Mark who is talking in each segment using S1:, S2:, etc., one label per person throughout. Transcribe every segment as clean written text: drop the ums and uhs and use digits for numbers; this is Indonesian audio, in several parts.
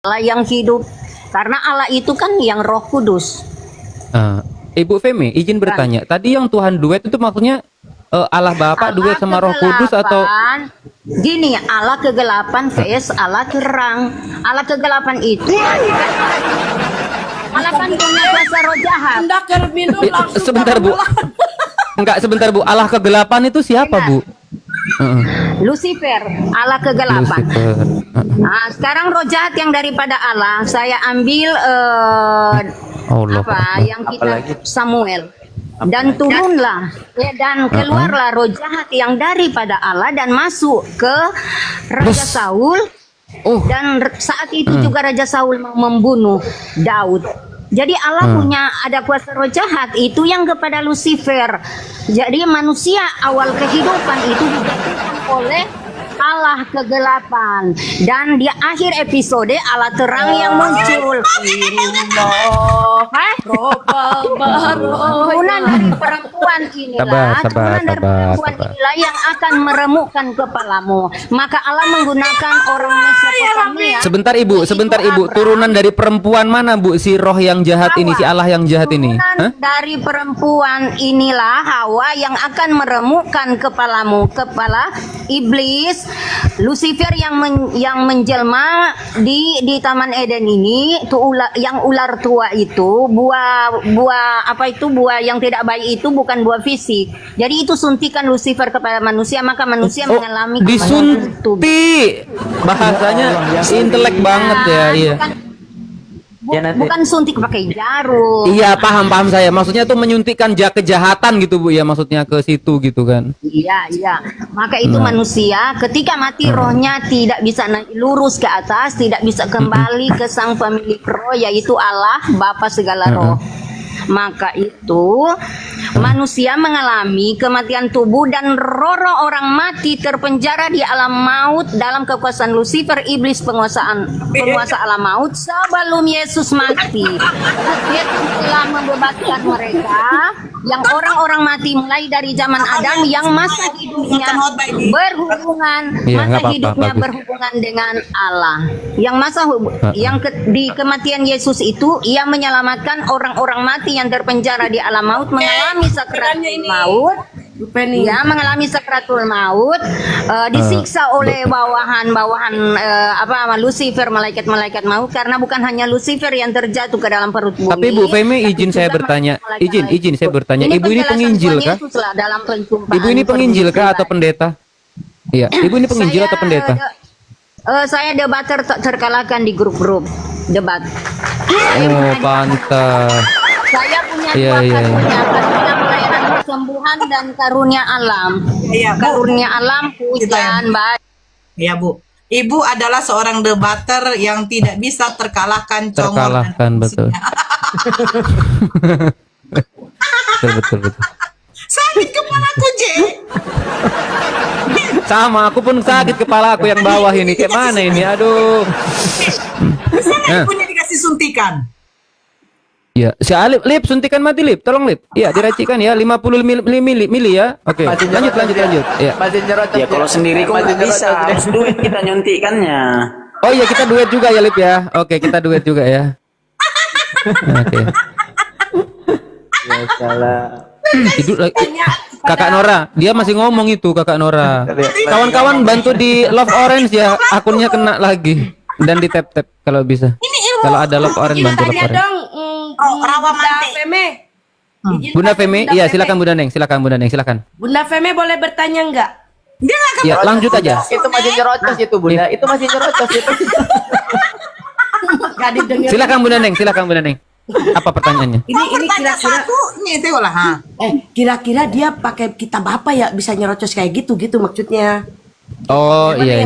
S1: Allah yang hidup. Karena Allah itu kan yang Roh Kudus.
S2: Ibu Femi, izin bertanya. Tadi yang Tuhan duet itu maksudnya Allah Bapa duet sama Roh Kudus atau
S1: gini, Allah kegelapan vs Allah terang. Allah kegelapan itu Allah kan punya kuasa roh jahat.
S2: sebentar Bu. Enggak, sebentar Bu. Allah kegelapan itu siapa Bu?
S1: Lucifer, Allah kegelapan.
S2: Lucifer.
S1: Nah, sekarang roh jahat yang daripada Allah saya ambil
S2: Allah
S1: yang kita Samuel. Dan turunlah dan keluarlah roh jahat yang daripada Allah dan masuk ke Raja Saul. Dan saat itu juga Raja Saul mau membunuh Daud. Jadi Allah punya ada kuasa roh jahat itu yang kepada Lucifer. Jadi manusia awal kehidupan itu dijatuhkan oleh Allah kegelapan, dan di akhir episode Allah terang yang muncul. Turunan dari perempuan inilah, yang akan meremukkan kepalamu. Maka Allah menggunakan orang Mesopotamia.
S2: Sebentar Ibu, turunan dari perempuan mana Bu si roh yang jahat ini, si Allah yang jahat ini?
S1: Dari perempuan inilah Hawa yang akan meremukkan kepalamu, kepala iblis. Lucifer yang menjelma di Taman Eden ini tuh yang ular tua itu buah apa itu buah yang tidak baik itu bukan buah fisik. Jadi itu suntikan Lucifer kepada manusia, maka manusia mengalami
S2: disuntik. Bahasanya intelek banget ya, iya.
S1: Bukan suntik pakai jarum.
S2: Iya, paham saya. Maksudnya tuh menyuntikkan kejahatan gitu Bu ya, maksudnya ke situ gitu kan.
S1: Iya. Maka itu manusia ketika mati rohnya tidak bisa naik lurus ke atas, tidak bisa kembali ke sang pemilik roh yaitu Allah Bapa segala roh. Maka itu manusia mengalami kematian tubuh dan roh-roh orang mati terpenjara di alam maut dalam kekuasaan Lucifer, iblis penguasa alam maut sebelum Yesus mati. Yesus telah membebaskan mereka yang orang-orang mati mulai dari zaman Adam yang masa hidupnya berhubungan dengan Allah. Yang di kematian Yesus itu ia menyelamatkan orang-orang mati yang terpenjara di alam maut mengalami sakratul maut. Ya, mengalami sakratul maut, disiksa oleh bawahan Lucifer, malaikat maut, karena bukan hanya Lucifer yang terjatuh ke dalam perut bumi.
S2: Tapi Bu Femi, izin saya bertanya. Ibu ini penginjil kah? Ibu ini penginjil kah atau pendeta? Iya, Ibu ini penginjil atau pendeta?
S1: Saya debater terkalahkan di grup-grup debat.
S2: Oh, pantas.
S1: Saya punya dua karunia pelayanan kesembuhan dan karunia alam. Karunia alam pujian baik.
S3: Iya Bu. Ibu adalah seorang debater yang tidak bisa terkalahkan.
S2: Betul. betul.
S3: Sakit kepalaku, J.
S2: Sama, aku pun sakit kepala aku yang bawah ini. Kayak mana ini? Aduh.
S3: Bisa punya dikasih suntikan.
S2: Ya, si Alip, suntikan mati Lip, tolong Lip. Iya, diracikan ya, 50 mili ya. Oke. Lanjut. Iya.
S4: Ya kalau sendiri kok nggak bisa, harus duit kita nyuntikannya.
S2: Oh iya, kita duet juga ya Lip ya. Oke, kita duet juga ya. Oke.
S4: Ya salah.
S2: Tidur lagi. Kakak Nora, dia masih ngomong itu Kakak Nora. Kawan-kawan bantu di Love Orange ya, akunnya kena lagi. Dan di tap kalau bisa. Kalau ada Love Orange bantu Love Orange. Bunda Femi, iya silakan Bunda Neng, silakan.
S5: Bunda Femi boleh bertanya enggak?
S3: Dia nggak akan
S2: ya, lanjut aja.
S4: Itu masih nyerocos itu Bunda, itu masih nyerocos itu.
S2: Silakan Bunda Neng. Apa pertanyaannya?
S5: Ini kira-kira dia pakai kitab apa ya bisa nyerocos kayak gitu maksudnya?
S2: Oh iya.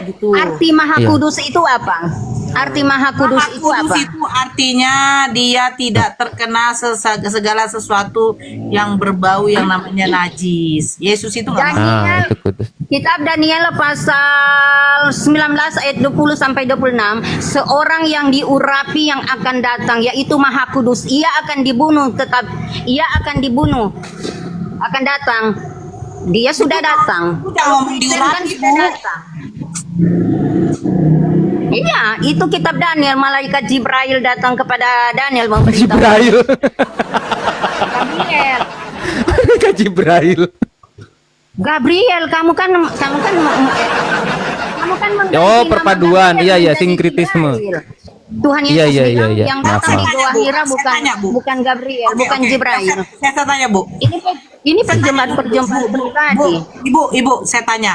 S5: Gitu.
S1: Arti Maha Kudus itu apa? Arti Maha Kudus itu apa?
S3: Itu artinya dia tidak terkena segala sesuatu yang berbau yang namanya najis. Yesus itu nggak
S2: itu kudus.
S1: Kitab Daniel pasal 19 ayat 20 sampai 26, seorang yang diurapi yang akan datang yaitu Maha Kudus, ia akan dibunuh, akan datang. Dia sudah datang.
S3: Jangan ngomong diurapi, Bu.
S1: Iya, itu kitab Daniel. Malaikat Jibril datang kepada Daniel memberitahu.
S2: Jibril.
S1: Gabriel.
S2: Kak Jibril.
S1: Gabriel, kamu kan mengganti
S2: Oh,
S1: nama
S2: perpaduan.
S1: Gabriel
S2: Iya, iya,
S1: menjadi
S2: sinkritisme.
S1: Jibril. Tuhan Yesus
S2: Iya, iya,
S1: bilang
S2: iya.
S1: yang
S2: Maaf,
S1: datang di
S2: maaf.
S1: Goa Hira
S3: Saya tanya, Bu.
S1: bukan Gabriel,
S3: Oke,
S1: bukan
S3: oke.
S1: Jibril.
S3: Saya tanya, Bu.
S1: Ini perjumpaan pribadi.
S3: Ibu, saya tanya.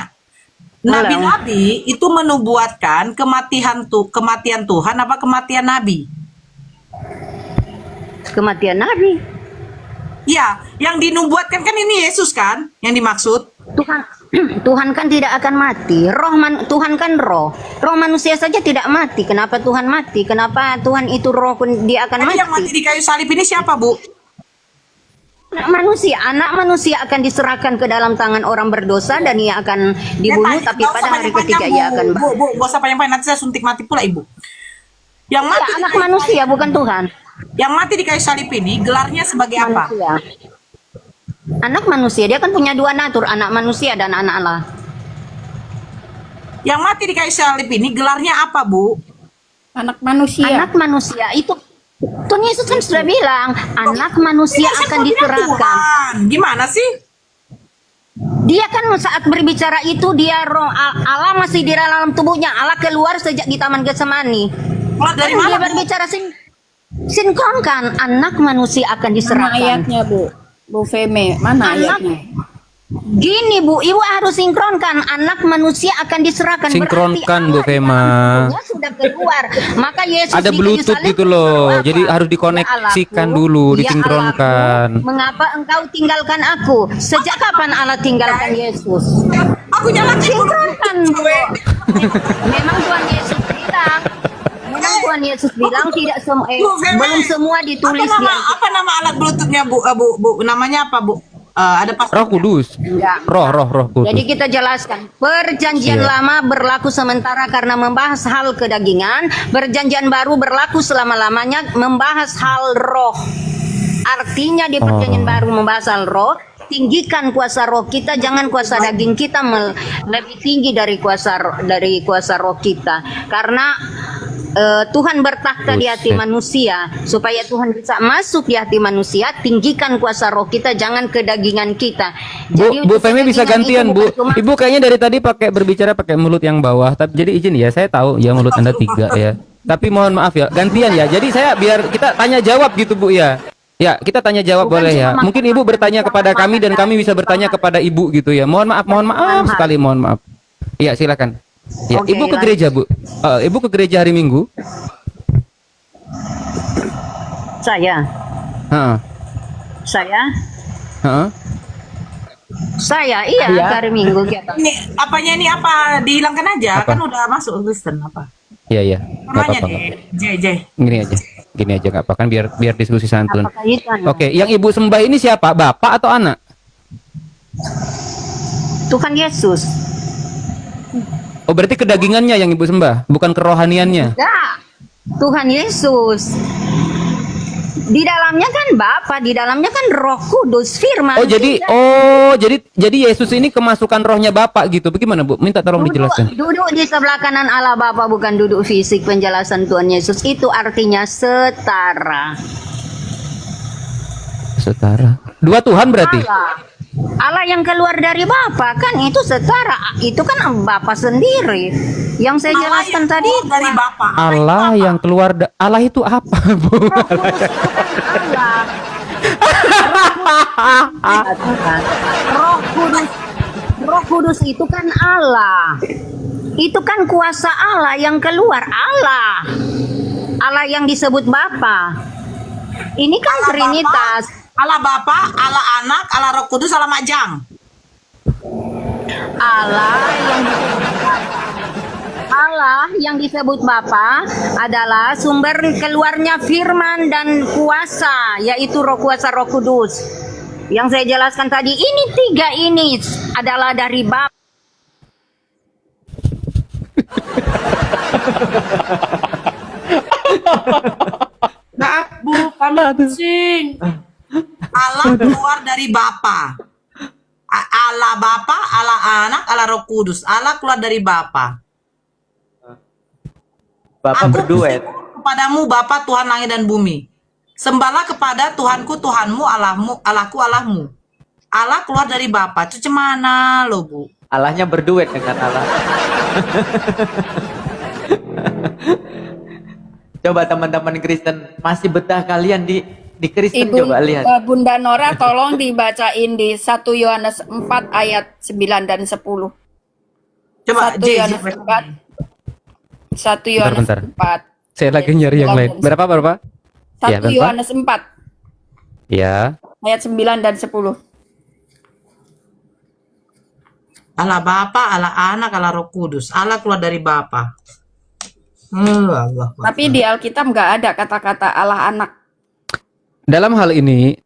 S3: Nabi-nabi itu menubuatkan kematian Tuhan apa kematian Nabi?
S1: Kematian Nabi.
S3: Iya, yang dinubuatkan kan ini Yesus kan, yang dimaksud.
S1: Tuhan kan tidak akan mati. Tuhan kan roh. Roh manusia saja tidak mati. Kenapa Tuhan mati? Kenapa Tuhan itu roh pun dia akan
S3: Tapi
S1: mati?
S3: yang mati di kayu salib ini siapa, Bu?
S1: Anak manusia akan diserahkan ke dalam tangan orang berdosa dan ia akan dibunuh, tapi
S3: Nggak
S1: pada
S3: usah
S1: hari
S3: panjang-panjang,
S1: ketiga ia akan
S3: Bu, gak usah panjang-panjang, nanti saya suntik mati pula, Ibu. Yang
S1: Ya,
S3: mati,
S1: anak manusia bukan Tuhan.
S3: yang mati di kayu salib ini gelarnya sebagai apa?
S1: Manusia. Anak manusia, dia kan punya dua natur, anak manusia dan anak Allah.
S3: Yang mati di kayu salib ini gelarnya apa, Bu?
S6: Anak manusia.
S1: Anak manusia itu Tuhan Yesus kan sudah bilang, anak manusia
S3: Ini kan
S1: akan
S3: bilang
S1: diserahkan.
S3: Tuhan. Gimana sih?
S1: Dia kan saat berbicara itu dia roh Allah masih di dalam tubuhnya. Allah keluar sejak di Taman Getsemani.
S3: Keluar dari
S1: Kan
S3: mana,
S1: dia
S3: Bu?
S1: berbicara sinkronkan, anak manusia akan
S6: Mana
S1: diserahkan.
S6: ayatnya, Bu Feme? Mana
S1: Anak-
S6: ayatnya?
S1: Gini Bu, Ibu harus sinkronkan, anak manusia akan diserahkan.
S2: Sinkronkan,
S1: Berarti
S2: Bu
S1: Allah
S2: Fema.
S1: dia sudah keluar. Maka Yesus
S2: Ada
S1: di kayu
S2: Bluetooth
S1: salib
S2: gitu loh.
S1: apa?
S2: Jadi harus dikoneksikan dulu,
S1: Ya
S2: disinkronkan.
S1: Allahku, mengapa engkau tinggalkan aku? Sejak kapan Allah tinggalkan Yesus?
S3: Aku nyalakan
S1: Sinkronkan Bu. Memang Tuhan Yesus bilang, tidak semua, belum semua ditulis di
S3: apa nama alat Bluetoothnya, Bu? Bu, namanya apa, Bu? Ada pas.
S2: Roh Kudus.
S1: Enggak.
S2: Roh Kudus.
S1: Jadi kita jelaskan, perjanjian
S2: Iya.
S1: lama berlaku sementara karena membahas hal kedagingan, perjanjian baru berlaku selama-lamanya membahas hal roh. Artinya di perjanjian baru membahas hal roh, tinggikan kuasa roh kita, jangan kuasa daging kita lebih tinggi dari kuasa roh kita. Karena Tuhan bertakhta di hati
S2: Buset.
S1: manusia, supaya Tuhan bisa masuk di hati manusia, tinggikan kuasa roh kita, jangan kedagingan kita.
S2: Bu
S1: untuk
S2: Femi bisa
S1: kedagingan
S2: gantian,
S1: itu
S2: Bu.
S1: bukan cuma-
S2: Ibu kayaknya dari tadi berbicara pakai mulut yang bawah. Tapi jadi izin ya, saya tahu ya mulut Anda 3 ya. Tapi mohon maaf ya, gantian ya. Jadi saya biar kita tanya jawab gitu, Bu ya. Ya, kita tanya jawab
S1: Bukan
S2: boleh ya.
S1: cuma
S2: Mungkin Ibu bertanya kepada kami dan kami bisa bertanya kepada Ibu gitu ya. Mohon maaf sekali, mohon maaf. Iya, silakan. Ya,
S1: Oke,
S2: Ibu ke gereja, Bu. Ibu ke gereja hari Minggu?
S1: Saya
S2: Heeh. Heeh.
S1: iya hari Minggu kita.
S3: Ini apanya ini apa? Dihilangkan aja,
S2: Apa?
S3: kan udah masuk Kristen apa?
S2: Iya, iya. Nggak
S3: Namanya
S2: apa-apa.
S3: deh, J.
S2: Gini aja nggak apa kan biar diskusi santun.
S1: Apa kaitannya?
S2: Oke, yang Ibu sembah ini siapa? Bapak atau anak?
S1: Tuhan Yesus.
S2: Oh, berarti kedagingannya yang Ibu sembah, bukan kerohaniannya.
S1: Enggak. Tuhan Yesus. Di dalamnya kan Bapa, di dalamnya kan Roh Kudus, Firman.
S2: Jadi Yesus ini kemasukan rohnya Bapak gitu. Bagaimana, Bu? Minta tolong dijelaskan.
S1: Duduk di sebelah kanan Allah Bapa, bukan duduk fisik. Penjelasan Tuhan Yesus itu artinya setara.
S2: Setara. Dua Tuhan berarti.
S1: Allah yang keluar dari Bapa kan itu setara. Itu kan Bapa sendiri. Yang saya jelaskan tadi
S3: dari Bapak.
S2: Allah yang keluar Allah itu apa, Bu?
S1: Roh Kudus itu kan Allah. Roh Kudus itu kan Allah. Itu kan kuasa Allah yang keluar, Allah. Allah yang disebut Bapa. Ini kan Trinitas.
S3: Allah Bapa, Allah Anak, Allah Roh Kudus, Allah Majang.
S1: Allah yang disebut Bapa adalah sumber keluarnya firman dan kuasa, yaitu roh kuasa Roh Kudus. Yang saya jelaskan tadi, ini tiga ini adalah dari Bapa.
S5: Maaf Bu, kami pusing.
S3: Allah keluar dari Bapa. Allah Bapa, Allah Anak, Allah Roh Kudus. Allah keluar dari Bapa.
S4: Bapak
S3: Aku
S4: berduet.
S3: kepadamu Bapa Tuhan langit dan bumi. Sembahlah kepada Tuhanku Tuhanmu, Allahmu, Allahku Allahmu. Allah keluar dari Bapa. Itu cemana lo, Bu?
S4: Allahnya berduet dengan Allah. Coba teman-teman Kristen, masih betah kalian di Kristen?
S6: Ibu
S4: Coba lihat.
S6: Bunda Nora tolong dibacain di 1 Yohanes 4 ayat 9 dan 10. 1
S3: Coba
S6: Yohanes 4. 1 Yohanes
S2: Bentar.
S6: 4.
S2: Saya lagi nyari yang lain. Berapa?
S6: 1
S2: Ya, berapa?
S6: Yohanes 4
S2: Ya.
S6: ayat 9 dan 10.
S3: Allah Bapa, Allah Anak, Allah Roh Kudus. Allah keluar dari Bapa. Allah.
S6: Tapi di Alkitab nggak ada kata-kata Allah anak.
S2: Dalam hal ini,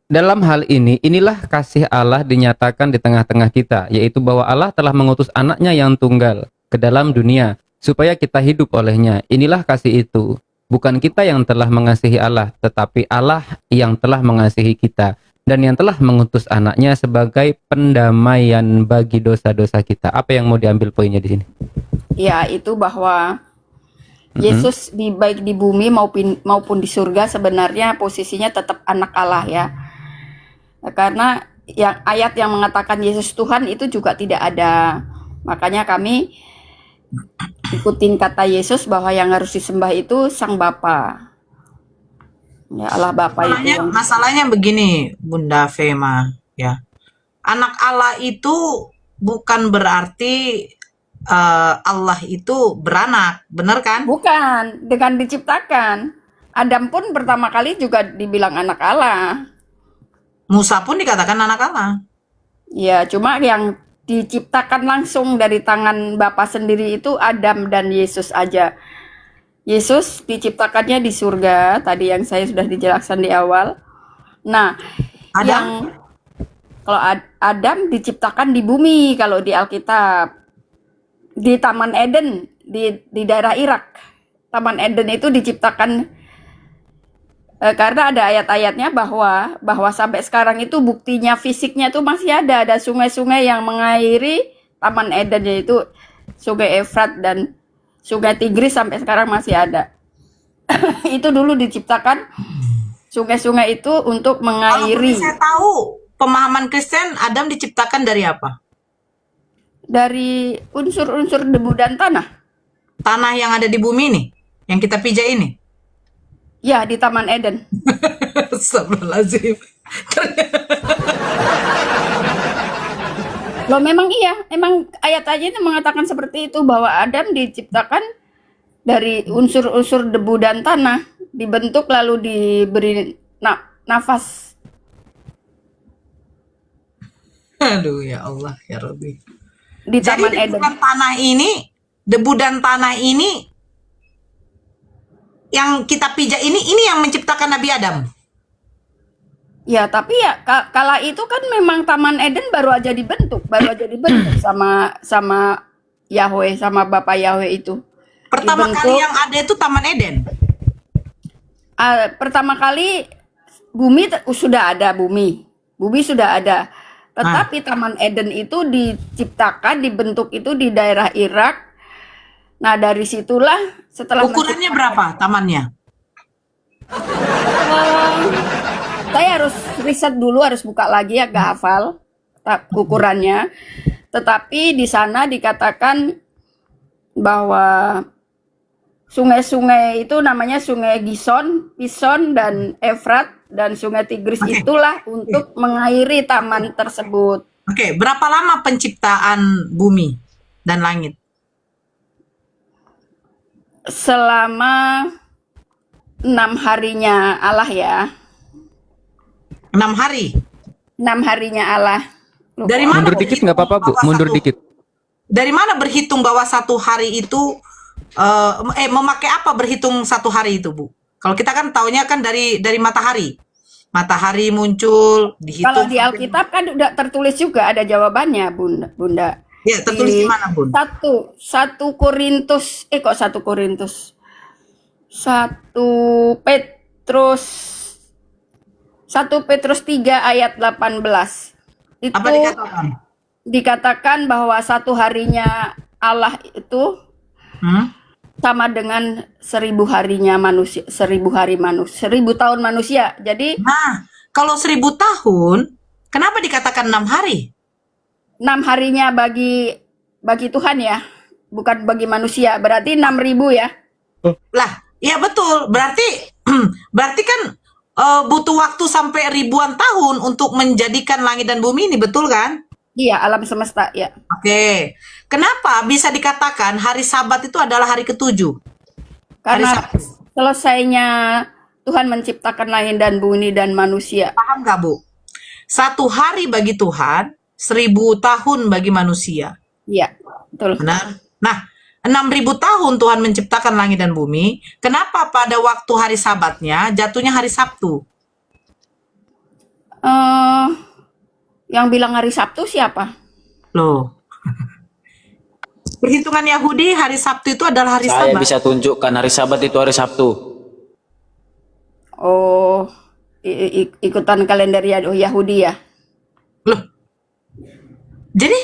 S2: inilah kasih Allah dinyatakan di tengah-tengah kita, yaitu bahwa Allah telah mengutus anaknya yang tunggal ke dalam dunia, supaya kita hidup olehnya. Inilah kasih itu. Bukan kita yang telah mengasihi Allah, tetapi Allah yang telah mengasihi kita, dan yang telah mengutus anaknya sebagai pendamaian bagi dosa-dosa kita. Apa yang mau diambil poinnya di sini?
S6: Ya, itu bahwa Yesus baik di bumi maupun di surga sebenarnya posisinya tetap anak Allah ya. Karena yang ayat yang mengatakan Yesus Tuhan itu juga tidak ada. Makanya kami ikutin kata Yesus bahwa yang harus disembah itu Sang Bapa. Ya, Allah Bapa itu yang
S3: Masalahnya begini, Bunda Fema, ya. Anak Allah itu bukan berarti Allah itu beranak, benar kan?
S6: bukan dengan diciptakan. Adam pun pertama kali juga dibilang anak Allah.
S3: Musa pun dikatakan anak Allah.
S6: Ya, cuma yang diciptakan langsung dari tangan Bapa sendiri itu Adam dan Yesus aja. Yesus diciptakannya di surga, tadi yang saya sudah dijelaskan di awal. Nah,
S3: Adam?
S6: kalau Adam diciptakan di bumi kalau di Alkitab. Di Taman Eden di daerah Irak. Taman Eden itu diciptakan karena ada ayat-ayatnya bahwa sampai sekarang itu buktinya fisiknya itu masih ada sungai-sungai yang mengairi Taman Eden, yaitu Sungai Efrat dan Sungai Tigris sampai sekarang masih ada. Itu dulu diciptakan sungai-sungai itu untuk
S3: Kalau
S6: mengairi.
S3: saya tahu pemahaman Kristen, Adam diciptakan dari apa?
S6: Dari unsur-unsur debu dan tanah.
S3: Tanah yang ada di bumi ini, yang kita pijak ini.
S6: Ya, di Taman Eden.
S3: Astagfirullahaladzim.
S6: Loh, memang iya, emang ayat-ayatnya mengatakan seperti itu, bahwa Adam diciptakan dari unsur-unsur debu dan tanah, dibentuk lalu diberi nafas.
S3: Aduh ya Allah ya Rabbi.
S6: Di Taman
S3: Jadi
S6: Eden.
S3: debu dan tanah ini yang kita pijak ini yang menciptakan Nabi Adam.
S6: Ya, tapi ya kala itu kan memang Taman Eden baru aja dibentuk sama Yahweh, sama Bapak Yahweh itu.
S3: Pertama
S6: Dibentuk.
S3: kali yang ada itu Taman Eden.
S6: Pertama kali sudah ada bumi sudah ada. Tetapi Taman Eden itu diciptakan, dibentuk itu di daerah Irak. Nah, dari situlah setelah
S3: Ukurannya berapa tamannya?
S6: saya harus riset dulu, harus buka lagi ya, gak hafal ukurannya. Tetapi di sana dikatakan bahwa sungai-sungai itu namanya Sungai Gison, Pison, dan Efrat, dan Sungai Tigris itulah untuk mengairi taman tersebut.
S3: Oke, berapa lama penciptaan bumi dan langit?
S6: Selama 6 harinya Allah ya.
S3: 6 hari.
S6: 6 harinya Allah.
S3: Dari mana
S2: Mundur dikit nggak apa-apa, Bu.
S3: bahwa
S2: Mundur
S3: satu-
S2: dikit.
S3: Dari mana berhitung bahwa satu hari itu memakai apa berhitung satu hari itu, Bu? Kalau kita kan taunya kan dari matahari. Matahari muncul, dihitung.
S6: Kalau di Alkitab kan udah tertulis juga, ada jawabannya, Bunda.
S3: Ya, tertulis di mana, Bun?
S6: 1 Korintus, kok 1 Korintus? 1 Petrus 3 ayat 18. Itu
S3: Apa dikatakan?
S6: dikatakan bahwa satu harinya Allah itu sama dengan 1000 harinya manusia, 1000 hari manusia, 1000 tahun manusia. Jadi
S3: Nah, kalau 1000 tahun, kenapa dikatakan 6 hari?
S6: 6 harinya bagi Tuhan ya, bukan bagi manusia. Berarti 6.000 ya.
S3: Lah, iya betul. Berarti berarti kan butuh waktu sampai ribuan tahun untuk menjadikan langit dan bumi ini, betul kan?
S6: Iya, alam semesta ya.
S3: Oke. Kenapa bisa dikatakan hari Sabat itu adalah hari ke-7? Hari
S6: Karena
S3: Sabtu.
S6: selesainya Tuhan menciptakan langit dan bumi dan manusia.
S3: Paham nggak, Bu? 1 hari bagi Tuhan, 1000 tahun bagi manusia.
S6: Iya, betul.
S3: Benar? Nah, 6.000 tahun Tuhan menciptakan langit dan bumi. Kenapa pada waktu hari Sabatnya jatuhnya hari Sabtu?
S6: eh yang bilang hari Sabtu siapa?
S3: Loh. Perhitungan Yahudi hari Sabtu itu adalah hari
S7: Saya
S3: Sabat.
S7: bisa tunjukkan hari Sabat itu hari Sabtu.
S6: Oh, ikutan kalender Yahudi ya.
S3: Loh. Jadi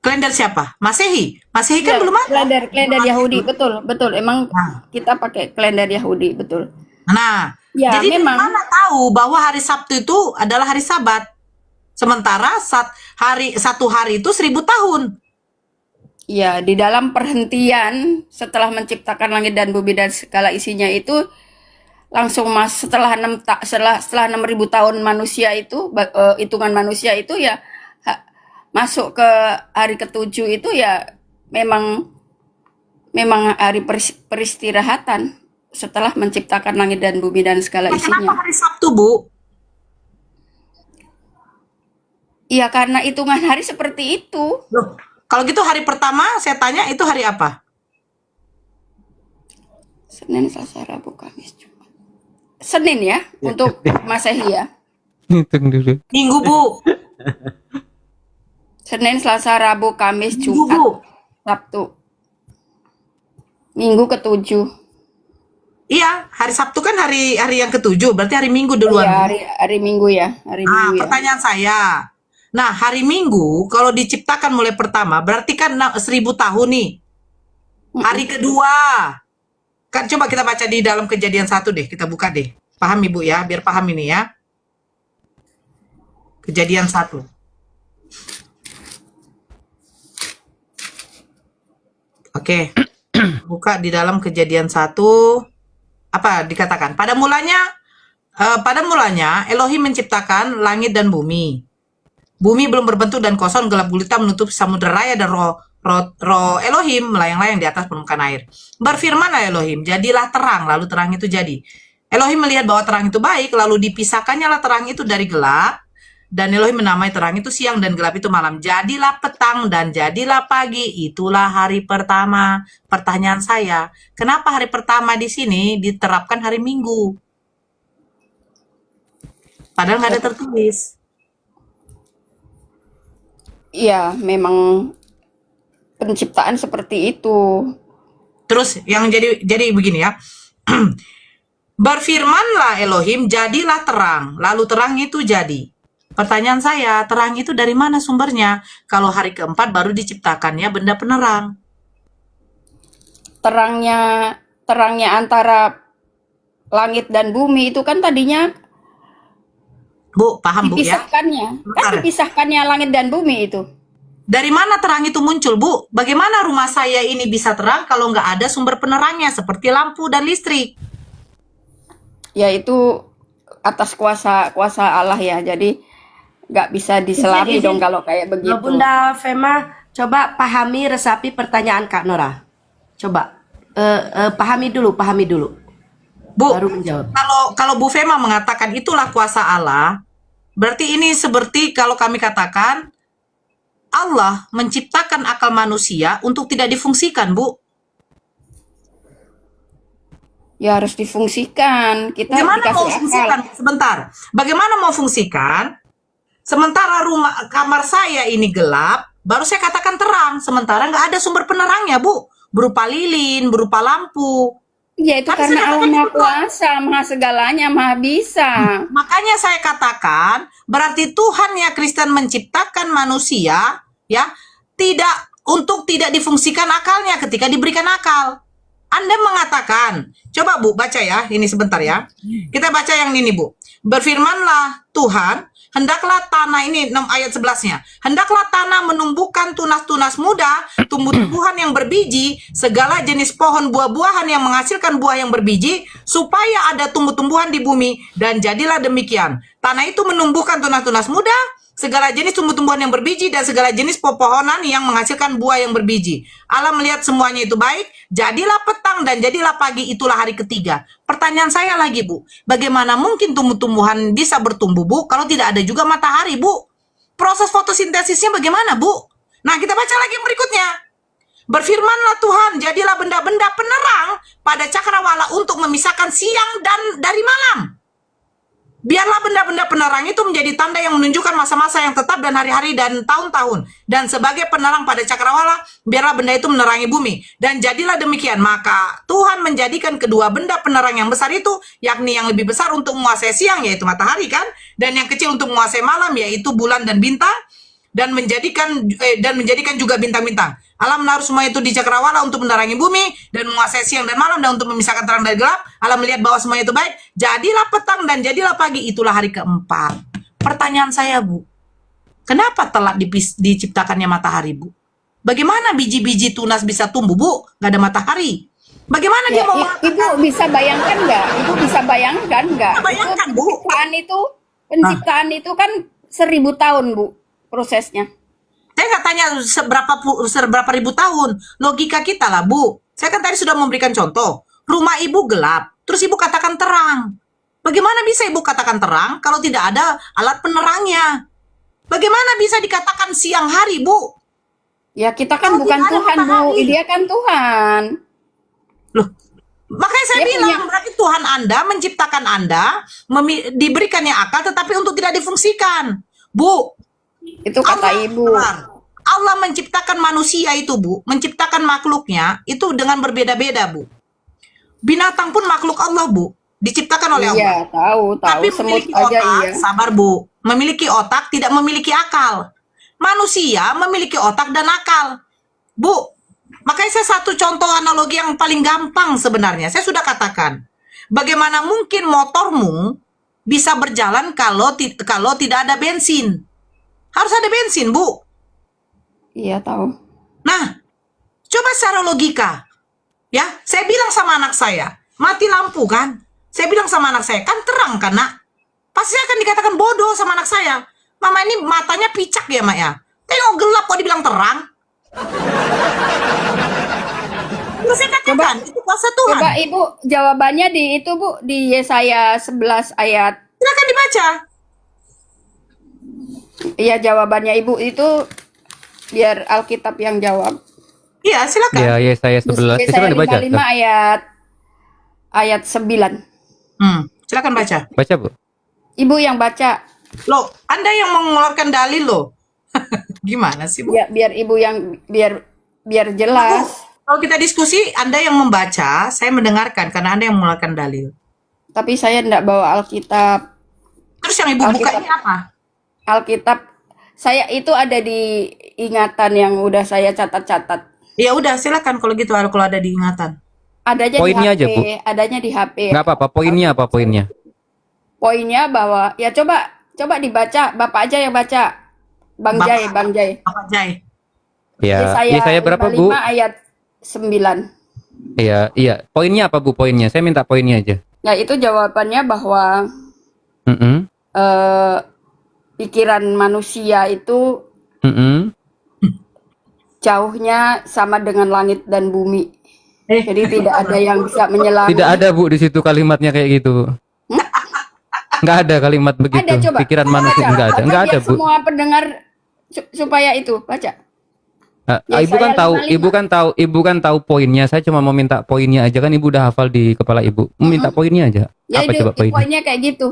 S3: kalender siapa? Masehi. Masehi kan
S6: Ya,
S3: belum ada.
S6: kalender Yahudi, betul. Emang
S3: Nah.
S6: kita pakai kalender Yahudi, betul.
S3: Nah,
S6: Ya,
S3: jadi
S6: memang.
S3: dari mana tahu bahwa hari Sabtu itu adalah hari Sabat? Sementara 1 hari itu 1000 tahun.
S6: Ya, di dalam perhentian setelah menciptakan langit dan bumi dan segala isinya itu langsung setelah 6.000 tahun manusia itu hitungan manusia itu ya masuk ke hari ke-7 itu ya memang hari peristirahatan setelah menciptakan langit dan bumi dan segala
S3: Nah,
S6: isinya.
S3: kenapa hari Sabtu, Bu?
S6: Iya, karena hitungan hari seperti itu.
S3: Loh, kalau gitu hari pertama saya tanya itu hari apa?
S6: Senin, Selasa, Rabu, Kamis, Jumat. Senin ya, untuk Masehi ya.
S2: Hitung dulu.
S3: Minggu, Bu.
S6: Senin, Selasa, Rabu, Kamis,
S3: Minggu, Bu.
S6: Jumat, Sabtu. Minggu ke-7.
S3: Iya, hari Sabtu kan hari yang ke-7, berarti hari Minggu duluan.
S6: Iya, hari Minggu ya, hari
S3: Nah,
S6: Minggu ya.
S3: pertanyaan saya. Nah, hari Minggu kalau diciptakan mulai pertama, berarti kan 1000 tahun nih. Hari kedua. Kan coba kita baca di dalam Kejadian 1 deh, kita buka deh. Paham Ibu ya, biar paham ini ya. Kejadian 1. Oke. Buka di dalam Kejadian 1. Apa dikatakan? Pada mulanya Elohim menciptakan langit dan bumi. Bumi belum berbentuk dan kosong, gelap gulita menutup samudera raya dan roh Elohim melayang-layang di atas permukaan air. Berfirmanlah Elohim, jadilah terang, lalu terang itu jadi. Elohim melihat bahwa terang itu baik, lalu dipisahkannya lah terang itu dari gelap, dan Elohim menamai terang itu siang dan gelap itu malam. Jadilah petang dan jadilah pagi, itulah hari pertama. Pertanyaan saya, kenapa hari pertama di sini diterapkan hari Minggu? Padahal nggak ada tertulis.
S6: Iya, memang penciptaan seperti itu.
S3: Terus yang jadi begini ya. Berfirmanlah Elohim, jadilah terang, lalu terang itu jadi. Pertanyaan saya, terang itu dari mana sumbernya? Kalau hari keempat baru diciptakannya benda penerang.
S6: Terangnya antara langit dan bumi itu kan tadinya
S3: Bu, paham Bu ya? Bentar.
S6: Dipisahkannya langit dan bumi itu.
S3: Dari mana terang itu muncul Bu? Bagaimana rumah saya ini bisa terang kalau nggak ada sumber penerangnya seperti lampu dan listrik?
S6: Yaitu atas kuasa Allah ya. Jadi nggak bisa diselami
S5: Izin.
S6: dong kalau kayak begitu.
S5: Bunda Fema, coba pahami, resapi pertanyaan Kak Nora. Coba pahami dulu.
S3: Bu,
S5: Baru menjawab.
S3: kalau Bu Fema mengatakan itulah kuasa Allah, berarti ini seperti kalau kami katakan Allah menciptakan akal manusia untuk tidak difungsikan, Bu.
S6: Ya harus difungsikan. Kita
S3: Bagaimana
S6: dikasih
S3: mau
S6: akal.
S3: fungsikan? Sebentar. Bagaimana mau fungsikan? Sementara kamar saya ini gelap, baru saya katakan terang. Sementara nggak ada sumber penerangnya, Bu. Berupa lilin, berupa lampu.
S6: Ya itu
S3: Tapi
S6: karena
S3: saya
S6: Allah
S3: katakan
S6: Maha
S3: itu
S6: Kuasa, Maha segalanya, Maha bisa.
S3: Makanya saya katakan, berarti Tuhan ya Kristen menciptakan manusia, ya, tidak difungsikan akalnya ketika diberikan akal. Anda mengatakan, coba Bu baca ya, ini sebentar ya. Kita baca yang ini Bu. Berfirmanlah Tuhan, hendaklah tanah ini 6 ayat 11-nya. Hendaklah tanah menumbuhkan tunas-tunas muda, tumbuh-tumbuhan yang berbiji, segala jenis pohon buah-buahan yang menghasilkan buah yang berbiji, supaya ada tumbuh-tumbuhan di bumi, dan jadilah demikian. Tanah itu menumbuhkan tunas-tunas muda, segala jenis tumbuh-tumbuhan yang berbiji, dan segala jenis pepohonan yang menghasilkan buah yang berbiji. Allah melihat semuanya itu baik, jadilah petang dan jadilah pagi, itulah hari ketiga. Pertanyaan saya lagi Bu, bagaimana mungkin tumbuh-tumbuhan bisa bertumbuh Bu, kalau tidak ada juga matahari Bu? Proses fotosintesisnya bagaimana Bu? Nah kita baca lagi yang berikutnya. Berfirmanlah Tuhan, jadilah benda-benda penerang pada cakrawala untuk memisahkan siang dan dari malam. Biarlah benda-benda penerang itu menjadi tanda yang menunjukkan masa-masa yang tetap dan hari-hari dan tahun-tahun. Dan sebagai penerang pada cakrawala, biarlah benda itu menerangi bumi. Dan jadilah demikian. Maka Tuhan menjadikan kedua benda penerang yang besar itu, yakni yang lebih besar untuk menguasai siang, yaitu matahari kan, dan yang kecil untuk menguasai malam, yaitu bulan dan bintang, dan menjadikan juga bintang-bintang. Allah menaruh semua itu di cakrawala untuk menerangi bumi dan menguasai siang dan malam dan untuk memisahkan terang dari gelap. Allah melihat bahwa semuanya itu baik. Jadilah petang dan jadilah pagi, itulah hari keempat. Pertanyaan saya Bu, kenapa telat diciptakannya matahari Bu? Bagaimana biji-biji tunas bisa tumbuh Bu? Gak ada matahari. Bagaimana dia mau
S6: Ibu bisa bayangkan nggak? Ibu bisa bayangkan nggak?
S3: Bayangkan Bu.
S6: Penciptaan itu kan 1000 tahun Bu prosesnya.
S3: Saya nggak tanya seberapa ribu tahun. Logika kita lah, Bu. Saya kan tadi sudah memberikan contoh. Rumah Ibu gelap, terus Ibu katakan terang. Bagaimana bisa Ibu katakan terang kalau tidak ada alat penerangnya? Bagaimana bisa dikatakan siang hari, Bu?
S6: Ya kita kan
S3: Kalau
S6: bukan
S3: tidak ada
S6: Tuhan Bu,
S3: matahari.
S6: dia kan Tuhan.
S3: Loh, makanya saya
S6: Dia
S3: bilang, berarti Tuhan Anda menciptakan Anda, diberikannya akal, tetapi untuk tidak difungsikan. Bu,
S6: Itu kata Ibu.
S3: Allah menciptakan manusia itu Bu, menciptakan makhluknya itu dengan berbeda-beda Bu. Binatang pun makhluk Allah Bu, diciptakan oleh Allah.
S6: Iya, tahu.
S3: Tapi
S6: Semut
S3: memiliki
S6: aja
S3: otak,
S6: iya.
S3: sabar Bu, memiliki otak tidak memiliki akal. Manusia memiliki otak dan akal. Bu, makanya saya satu contoh analogi yang paling gampang sebenarnya. Saya sudah katakan, bagaimana mungkin motormu bisa berjalan kalau tidak ada bensin? Harus ada bensin, Bu.
S6: Iya, tahu.
S3: Nah, coba secara logika. Ya, saya bilang sama anak saya, mati lampu kan? Saya bilang sama anak saya, kan terang kan, Nak? Pasti saya akan dikatakan bodoh sama anak saya. Mama ini matanya picak ya, Mak ya? Tengok gelap kok dibilang terang. Terus saya katakan, itu kuasa Tuhan.
S6: Coba Ibu jawabannya di itu Bu, di Yesaya 11 ayat.
S3: Silakan dibaca.
S6: Iya, jawabannya Ibu itu biar Alkitab yang jawab.
S3: Iya, silakan.
S2: Ya, saya 11.
S6: Yesaya
S2: Silakan dibaca.
S6: 55 ayat 9.
S3: Silakan baca.
S2: Baca, Bu.
S6: Ibu yang baca.
S3: Loh, Anda yang mengeluarkan dalil loh. Gimana sih, Bu?
S6: Ya, biar Ibu yang biar jelas.
S3: Kalau kita diskusi, Anda yang membaca, saya mendengarkan karena Anda yang mengeluarkan dalil.
S6: Tapi saya enggak bawa Alkitab.
S3: Terus yang Ibu buka ini apa?
S6: Alkitab saya itu ada di ingatan yang udah saya catat-catat.
S3: Ya udah, silakan kalau gitu kalau ada diingatan.
S6: Adanya
S2: Poinnya
S6: di HP,
S2: aja, Bu.
S6: adanya di HP.
S2: Nggak apa-apa, poinnya apa poinnya?
S6: Poinnya bahwa ya coba dibaca, Bapak aja yang baca. Bang Jai.
S3: Bapak Jai.
S2: Ya, saya berapa,
S6: 55
S2: Bu?
S6: ayat 9.
S2: Iya. Poinnya apa, Bu? Poinnya. Saya minta poinnya aja.
S6: Ya itu jawabannya bahwa
S2: Mm-mm.
S6: pikiran manusia itu
S2: Mm-mm.
S6: jauhnya sama dengan langit dan bumi. Jadi tidak ada yang bisa menyelam.
S2: Tidak ada, Bu, di situ kalimatnya kayak gitu. Nggak ada kalimat begitu.
S6: Ada, coba.
S2: Pikiran manusia
S6: Baca.
S2: nggak ada.
S6: Coba
S2: Nggak ada,
S6: biar
S2: Bu.
S6: semua pendengar supaya itu baca.
S2: Ibu kan tahu, ibu kan tahu poinnya. Saya cuma mau minta poinnya aja, kan Ibu udah hafal di kepala Ibu. Minta poinnya aja.
S6: Ya
S2: Apa
S6: itu
S2: coba poinnya?
S6: poinnya kayak gitu.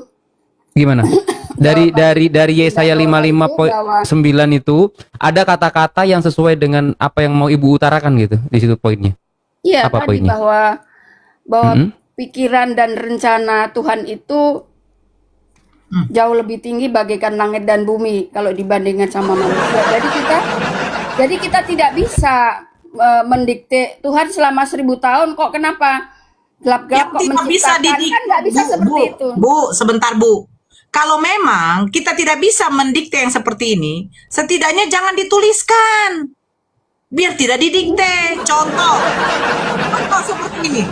S2: Gimana? Dari Yesaya 55:9 itu ada kata-kata yang sesuai dengan apa yang mau Ibu utarakan gitu di situ poinnya.
S6: Iya,
S2: Apa
S6: tadi
S2: poinnya?
S6: bahwa pikiran dan rencana Tuhan itu jauh lebih tinggi bagaikan langit dan bumi kalau dibandingkan sama manusia. Jadi kita tidak bisa mendikte Tuhan selama 1000 tahun kok kenapa gelap-gelap kok
S3: Tidak bisa
S6: menciptakan
S3: didik.
S6: kan nggak bisa seperti itu.
S3: Bu, sebentar Bu. Kalau memang kita tidak bisa mendikte yang seperti ini, setidaknya jangan dituliskan. Biar tidak didikte. Contoh seperti ini.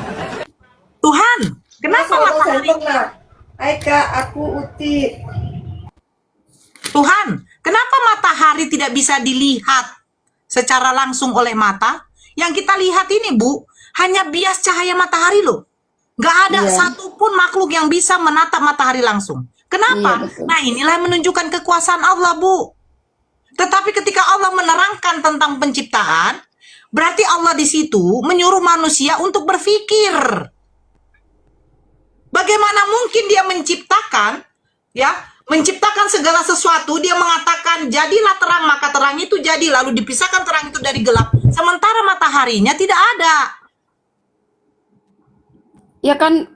S3: Tuhan, kenapa matahari?
S5: Hai Kak, aku Uti.
S3: Tuhan, kenapa matahari tidak bisa dilihat secara langsung oleh mata? Yang kita lihat ini, Bu, hanya bias cahaya matahari loh. Nggak ada satupun makhluk yang bisa menatap matahari langsung. Kenapa?
S6: Iya, betul.
S3: Nah, inilah yang menunjukkan kekuasaan Allah, Bu. Tetapi ketika Allah menerangkan tentang penciptaan, berarti Allah di situ menyuruh manusia untuk berpikir. Bagaimana mungkin dia menciptakan, ya, menciptakan segala sesuatu, dia mengatakan jadilah terang, maka terang itu jadi, lalu dipisahkan terang itu dari gelap. Sementara mataharinya tidak ada.
S6: Ya kan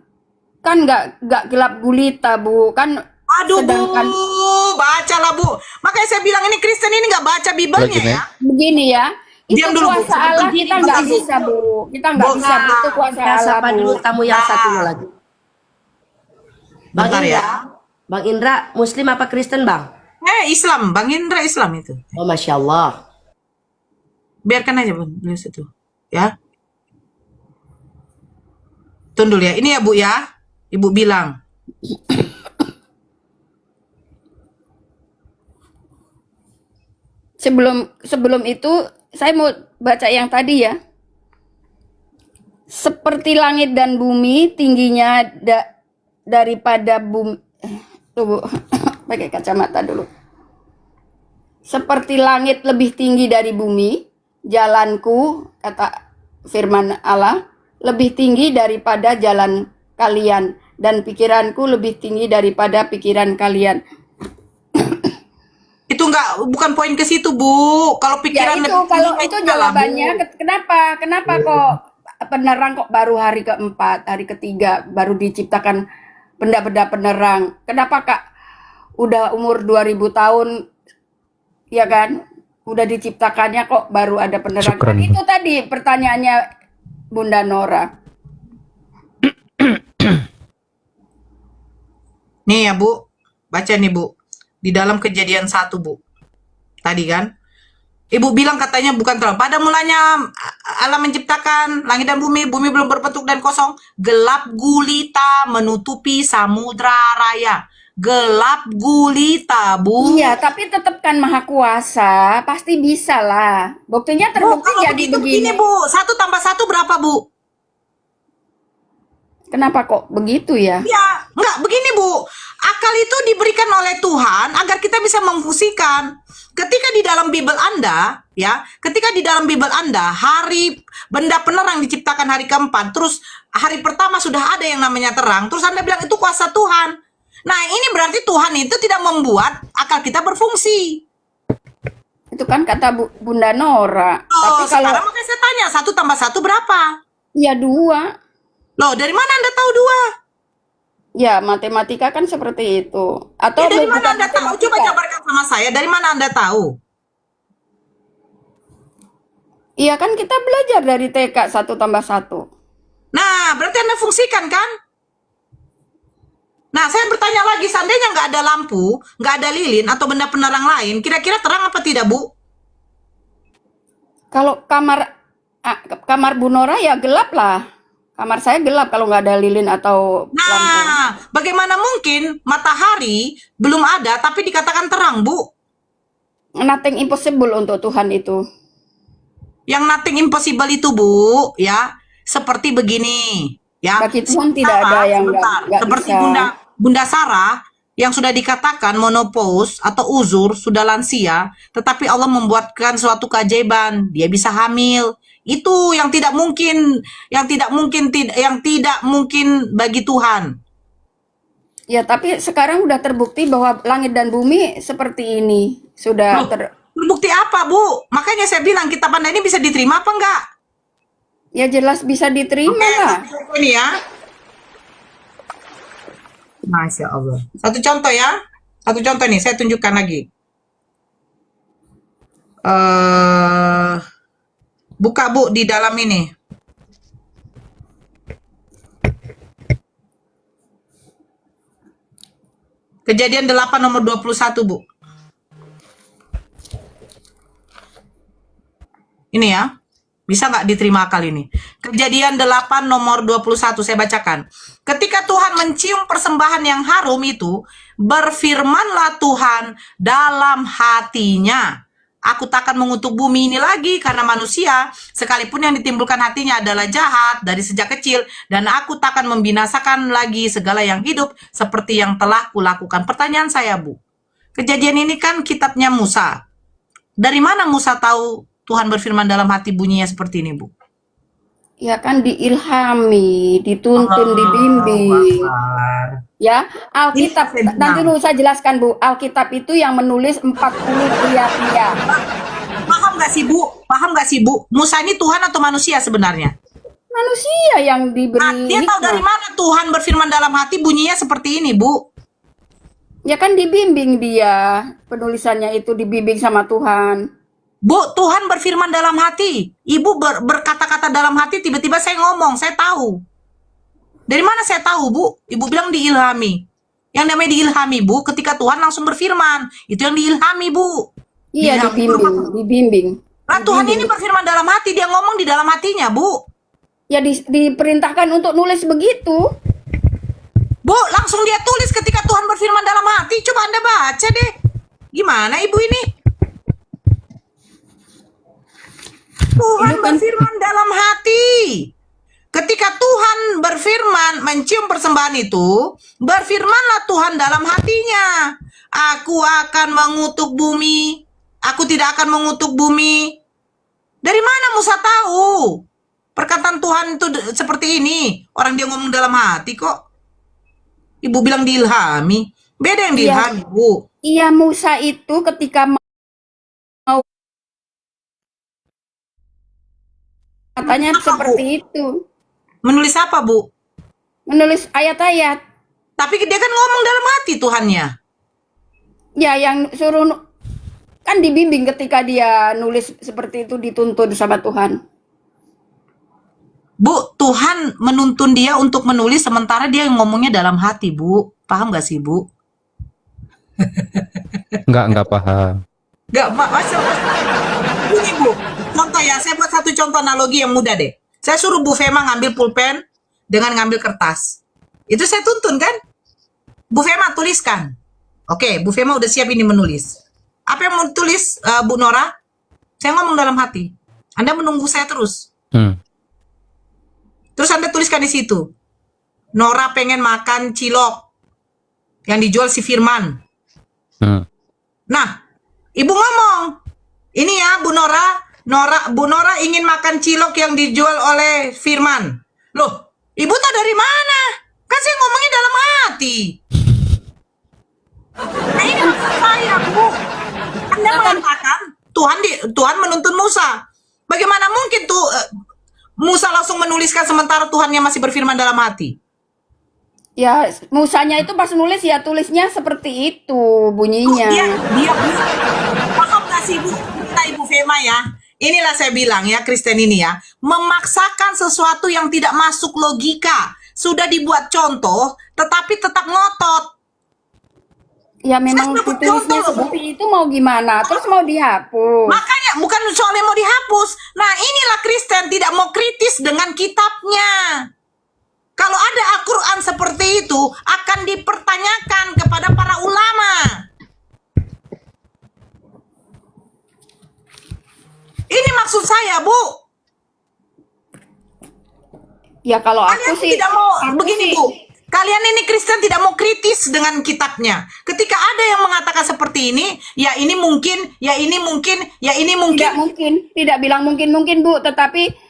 S6: nggak gelap gulita Bu kan.
S3: Aduh
S6: Sedangkan
S3: Bu, bacalah Bu. Makanya saya bilang ini Kristen ini nggak baca Bibelnya
S2: Lagi,
S3: ya.
S6: begini ya, itu
S3: Diam dulu, Bu.
S6: kuasa Allah kita nggak
S3: Sebentar, Bu.
S6: bisa Bu, kita nggak bisa Bu, itu kuasa
S5: Kita
S6: Allah
S5: sapa
S6: Bu.
S5: dulu tamu yang satunya lagi. Bang
S3: Bentar
S5: Indra,
S3: ya.
S5: Bang Indra, Muslim apa Kristen Bang?
S3: Islam, Bang Indra Islam itu.
S5: Oh Masya Allah.
S3: Biarkan aja Bang, di situ. Ya. Tundul ya. Ini ya Bu ya. Ibu bilang.
S6: Sebelum itu saya mau baca yang tadi ya. Seperti langit dan bumi tingginya daripada bumi. Tunggu, pakai kacamata dulu. Seperti langit lebih tinggi dari bumi, jalanku, kata firman Allah, lebih tinggi daripada jalan kalian, dan pikiranku lebih tinggi daripada pikiran kalian.
S3: Itu bukan poin ke situ Bu. Kalau
S6: Ya
S3: pikiran
S6: itu,
S3: lebih
S6: kalau
S3: tinggi,
S6: itu
S3: enggak lah, Bu.
S6: jawabannya, kenapa kok penerang kok baru hari keempat, hari ketiga baru diciptakan benda-benda penerang. Kenapa Kak? Udah umur 2000 tahun, ya kan? Udah diciptakannya kok baru ada penerang.
S2: Syukran,
S6: Kan
S2: Bu.
S6: itu tadi pertanyaannya Bunda Nora.
S3: Nih ya Bu, baca nih Bu. Di dalam Kejadian 1 Bu. Tadi kan. Ibu bilang katanya bukan terang. Pada mulanya Allah menciptakan langit dan bumi belum berbentuk dan kosong. Gelap gulita menutupi samudra raya. Gelap gulita Bu.
S6: Iya, tapi tetap kan maha kuasa, pasti bisa lah. Buktinya
S3: Bu,
S6: terbukti
S3: kalau
S6: jadi
S3: begitu
S6: begini.
S3: begini Bu. 1 tambah 1 berapa Bu?
S6: Kenapa kok begitu ya?
S3: Ya, enggak begini Bu. Akal itu diberikan oleh Tuhan agar kita bisa memfusikan. Ketika di dalam Bible Anda, ya, ketika di dalam Bible Anda hari benda penerang diciptakan hari keempat, terus hari pertama sudah ada yang namanya terang, terus Anda bilang itu kuasa Tuhan. Nah, ini berarti Tuhan itu tidak membuat akal kita berfungsi.
S6: Itu kan kata Bunda Nora.
S3: Oh,
S6: Tapi
S3: sekarang
S6: kalau
S3: makanya saya tanya, 1 tambah 1 berapa?
S6: ya 2.
S3: Loh, dari mana Anda tahu 2?
S6: Ya, matematika kan seperti itu. Atau
S3: Ya, dari
S6: bukan
S3: mana Anda tahu? Coba
S6: matematika.
S3: jabarkan sama saya, dari mana Anda tahu?
S6: Iya kan kita belajar dari TK 1 tambah 1.
S3: Nah, berarti Anda fungsikan kan? Nah, saya bertanya lagi, seandainya nggak ada lampu, nggak ada lilin atau benda penerang lain, kira-kira terang apa tidak, Bu?
S6: Kalau kamar Bu Nora ya gelap lah. Kamar saya gelap kalau nggak ada lilin atau lampu.
S3: Nah, bagaimana mungkin matahari belum ada tapi dikatakan terang, Bu?
S6: Nothing impossible untuk Tuhan itu.
S3: Yang nothing impossible itu, Bu, ya, seperti begini, ya.
S6: Bagi Tuhan tidak ada yang nggak
S3: seperti
S6: bisa.
S3: Bunda Sarah yang sudah dikatakan monopause atau uzur, sudah lansia, tetapi Allah membuatkan suatu keajaiban, dia bisa hamil. Itu yang tidak mungkin bagi Tuhan.
S6: Ya, tapi sekarang udah terbukti bahwa langit dan bumi seperti ini. Sudah
S3: Loh, terbukti apa, Bu? Makanya saya bilang kitab Anda ini bisa diterima apa enggak?
S6: ya jelas bisa diterima lah.
S3: Ini ya. Masya Allah. Satu contoh ya. Satu contoh nih, saya tunjukkan lagi. Buka Bu di dalam ini. Kejadian 8 nomor 21 Bu. Ini ya. Bisa nggak diterima kali ini? Kejadian 8 nomor 21 saya bacakan. Ketika Tuhan mencium persembahan yang harum itu, berfirmanlah Tuhan dalam hatinya, aku takkan mengutuk bumi ini lagi karena manusia, sekalipun yang ditimbulkan hatinya adalah jahat dari sejak kecil, dan aku takkan membinasakan lagi segala yang hidup seperti yang telah kulakukan. Pertanyaan saya, Bu. Kejadian ini kan kitabnya Musa. Dari mana Musa tahu Tuhan berfirman dalam hati bunyinya seperti ini, Bu?
S6: Ya kan diilhami, dituntun, dibimbing. Ya, Alkitab, nanti dulu saya jelaskan Bu, Alkitab itu yang menulis 40 pria-pria.
S3: Paham nggak sih Bu? Paham nggak sih Bu? Musa ini Tuhan atau manusia sebenarnya?
S6: Manusia yang diberi
S3: Nah, dia tahu dari mana Tuhan berfirman dalam hati bunyinya seperti ini, Bu?
S6: Ya kan dibimbing dia, penulisannya itu dibimbing sama Tuhan.
S3: Bu, Tuhan berfirman dalam hati. Ibu berkata-kata dalam hati, tiba-tiba saya ngomong, saya tahu. Dari mana saya tahu, Bu? Ibu bilang diilhami. Yang namanya diilhami, Bu, ketika Tuhan langsung berfirman. Itu yang diilhami, Bu.
S6: Iya, dibimbing.
S3: Nah, Tuhan ini berfirman dalam hati, dia ngomong di dalam hatinya, Bu.
S6: Ya diperintahkan untuk nulis begitu.
S3: Bu, langsung dia tulis ketika Tuhan berfirman dalam hati. Coba Anda baca deh. Gimana Ibu ini? Tuhan berfirman dalam hati. Ketika Tuhan berfirman, mencium persembahan itu, berfirmanlah Tuhan dalam hatinya. Aku akan mengutuk bumi. Aku tidak akan mengutuk bumi. Dari mana Musa tahu? Perkataan Tuhan itu seperti ini. Orang dia ngomong dalam hati kok. Ibu bilang diilhami. Beda yang diilhami, Bu.
S6: Iya, Musa itu ketika mau katanya
S3: Apa,
S6: seperti
S3: Bu?
S6: itu.
S3: Menulis apa, Bu?
S6: Menulis ayat-ayat.
S3: Tapi dia kan ngomong dalam hati Tuhannya.
S6: Ya, yang suruh kan dibimbing ketika dia nulis seperti itu, dituntun sama Tuhan.
S3: Bu, Tuhan menuntun dia untuk menulis sementara dia yang ngomongnya dalam hati, Bu. Paham gak sih, Bu?
S2: Enggak paham.
S3: Gak, masa. Ini, Bu. Contoh ya, saya buat satu contoh analogi yang mudah deh. Saya suruh Bu Fema ngambil pulpen dengan ngambil kertas. Itu saya tuntun kan? Bu Fema tuliskan. Oke, Bu Fema udah siap ini menulis. Apa yang mau tulis, Bu Nora? Saya ngomong dalam hati. Anda menunggu saya terus. Terus Anda tuliskan di situ. Nora pengen makan cilok yang dijual si Firman. Nah, Ibu ngomong, ini ya Bu Nora, Bu Nora ingin makan cilok yang dijual oleh Firman. Loh, Ibu tahu dari mana? Kan saya ngomongnya dalam hati. Nah, ini maksud saya, Bu. Anda mengatakan Tuhan menuntun Musa. Bagaimana mungkin tuh Musa langsung menuliskan sementara Tuhannya masih berfirman dalam hati?
S6: Ya, Musanya itu pas nulis ya tulisnya seperti itu bunyinya.
S3: Dia paham gak sih Bu? Kita Ibu Fema ya. Inilah saya bilang ya, Kristen ini ya, memaksakan sesuatu yang tidak masuk logika. Sudah dibuat contoh, tetapi tetap ngotot.
S6: Ya memang
S3: Saya dapat
S6: ditulisnya
S3: contoh,
S6: seperti itu, mau gimana? Terus mau dihapus.
S3: Makanya bukan soalnya mau dihapus. Nah, inilah Kristen tidak mau kritis dengan kitabnya. Kalau ada Al-Quran seperti itu, akan dipertanyakan kepada para ulama. Ini maksud saya, Bu.
S6: Ya kalau aku
S3: Kalian
S6: sih
S3: tidak mau,
S6: aku
S3: begini
S6: sih-
S3: Bu. Kalian ini Kristen tidak mau kritis dengan kitabnya. Ketika ada yang mengatakan seperti ini, ya ini mungkin, ya ini mungkin, ya ini
S6: tidak
S3: mungkin.
S6: mungkin, tidak bilang mungkin Bu, tetapi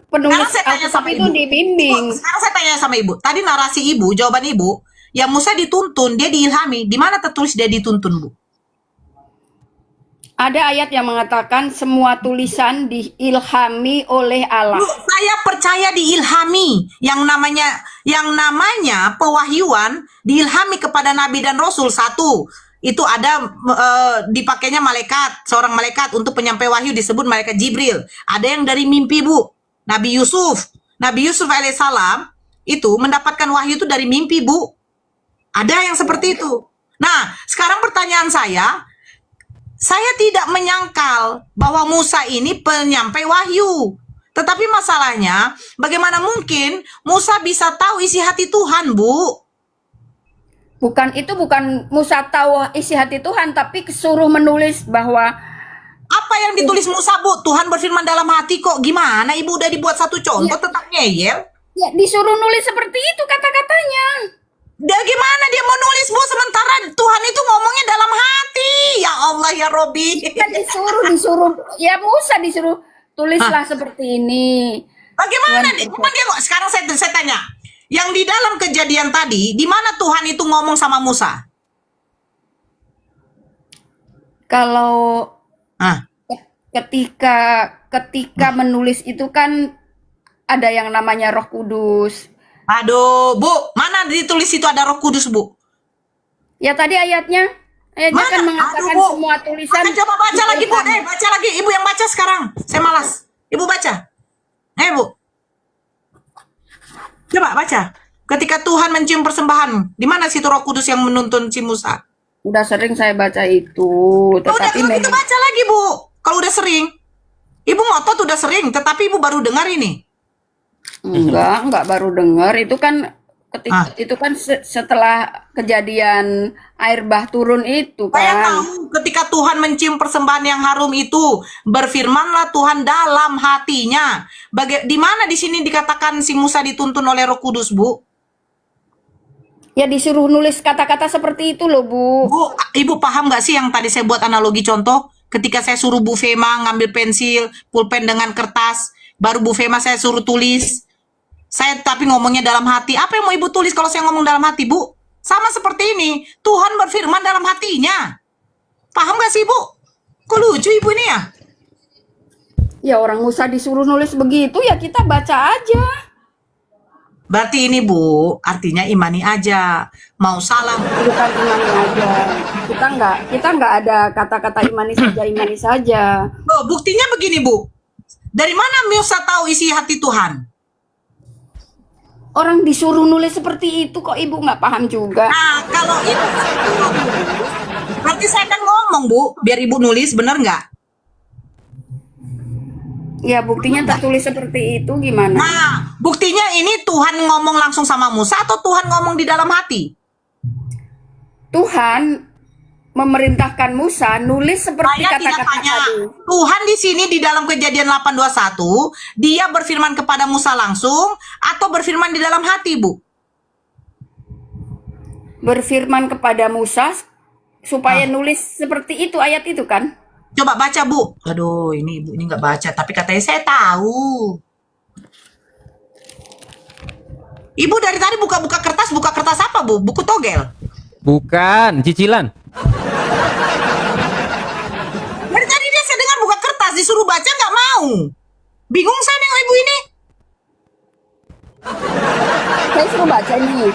S6: penulis
S3: Sekarang saya tanya
S6: Alkitab
S3: sama
S6: itu
S3: Ibu.
S6: dibimbing.
S3: Ibu, sekarang saya tanya sama Ibu. Tadi narasi Ibu, jawaban Ibu, ya Musa dituntun, dia diilhami. Di mana tertulis dia dituntun, Bu?
S6: Ada ayat yang mengatakan semua tulisan diilhami oleh Allah.
S3: Bu, saya percaya diilhami. Yang namanya pewahyuan diilhami kepada nabi dan rasul. Satu, itu ada dipakainya malaikat, seorang malaikat untuk penyampai wahyu disebut malaikat Jibril. Ada yang dari mimpi, Bu. Nabi Yusuf alaihissalam itu mendapatkan wahyu itu dari mimpi, Bu. Ada yang seperti itu. Nah, sekarang pertanyaan saya tidak menyangkal bahwa Musa ini penyampai wahyu. Tetapi masalahnya, bagaimana mungkin Musa bisa tahu isi hati Tuhan, Bu?
S6: Bukan Musa tahu isi hati Tuhan, tapi suruh menulis bahwa
S3: Apa yang ditulis Musa, Bu? Tuhan berfirman dalam hati kok. Gimana? Ibu udah dibuat satu contoh tetap ngeyel.
S6: ya disuruh nulis seperti itu kata-katanya.
S3: Dia gimana dia mau nulis, Bu, sementara Tuhan itu ngomongnya dalam hati. Ya Allah, ya Robi.
S6: Kan disuruh ya Musa disuruh tulislah seperti ini.
S3: Bagaimana?
S6: Tuhan-
S3: Cuman dia sekarang saya tanya. Yang di dalam kejadian tadi, di mana Tuhan itu ngomong sama Musa?
S6: Kalau
S3: Ah,
S6: ketika menulis itu kan ada yang namanya Roh Kudus.
S3: aduh, Bu, mana ditulis itu ada Roh Kudus, Bu?
S6: Ya tadi ayatnya
S3: Mana?
S6: kan mengatakan
S3: Aduh, Bu.
S6: semua tulisan.
S3: Coba baca lagi, Bu. Baca lagi. Ibu yang baca sekarang. Saya malas. Ibu baca. Bu. Coba baca. Ketika Tuhan mencium persembahan, di mana situ Roh Kudus yang menuntun si Musa?
S6: Udah sering saya baca itu,
S3: Udah
S6: tetapi
S3: kalau gitu
S6: memang
S3: baca lagi, Bu. Kalau udah sering. Ibu ngotot udah sering, tetapi Ibu baru dengar ini.
S6: enggak baru dengar itu kan itu kan setelah kejadian air bah turun itu
S3: Saya
S6: kan.
S3: tahu ketika Tuhan mencium persembahan yang harum itu, berfirmanlah Tuhan dalam hatinya. Di mana di sini dikatakan si Musa dituntun oleh Roh Kudus, Bu?
S6: Ya disuruh nulis kata-kata seperti itu loh, Bu.
S3: Bu, Ibu paham nggak sih yang tadi saya buat analogi contoh? Ketika saya suruh Bu Fema ngambil pensil, pulpen dengan kertas, baru Bu Fema saya suruh tulis. Saya tapi ngomongnya dalam hati. Apa yang mau Ibu tulis kalau saya ngomong dalam hati, Bu? Sama seperti ini. Tuhan berfirman dalam hatinya. Paham nggak sih, Bu? Kok lucu Ibu ini ya?
S6: Ya orang Musa disuruh nulis begitu ya kita baca aja.
S3: Berarti ini, Bu, artinya imani aja. Mau salah.
S6: Bukan imani aja. Kita nggak ada kata-kata imani saja.
S3: Oh, buktinya begini, Bu. Dari mana Musa tahu isi hati Tuhan?
S6: Orang disuruh nulis seperti itu kok Ibu nggak paham juga.
S3: Nah, kalau Ibu suruh nulis, berarti saya akan ngomong, Bu, biar Ibu nulis, bener nggak?
S6: Ya buktinya tertulis seperti itu gimana?
S3: Nah, buktinya ini Tuhan ngomong langsung sama Musa atau Tuhan ngomong di dalam hati?
S6: Tuhan memerintahkan Musa nulis seperti
S3: Saya tidak
S6: kata-kata
S3: tanya.
S6: tadi.
S3: Tuhan di sini di dalam Kejadian 8:21, dia berfirman kepada Musa langsung atau berfirman di dalam hati, Bu?
S6: Berfirman kepada Musa supaya nulis seperti itu ayat itu kan?
S3: Coba baca, Bu. Aduh, ini Ibu ini nggak baca, tapi katanya saya tahu. Ibu dari tadi buka-buka kertas apa, Bu? Buku togel.
S2: Bukan, cicilan.
S3: Dari tadi dia saya dengar buka kertas, disuruh baca nggak mau. Bingung saya nengok Ibu ini.
S6: Saya suruh baca ini.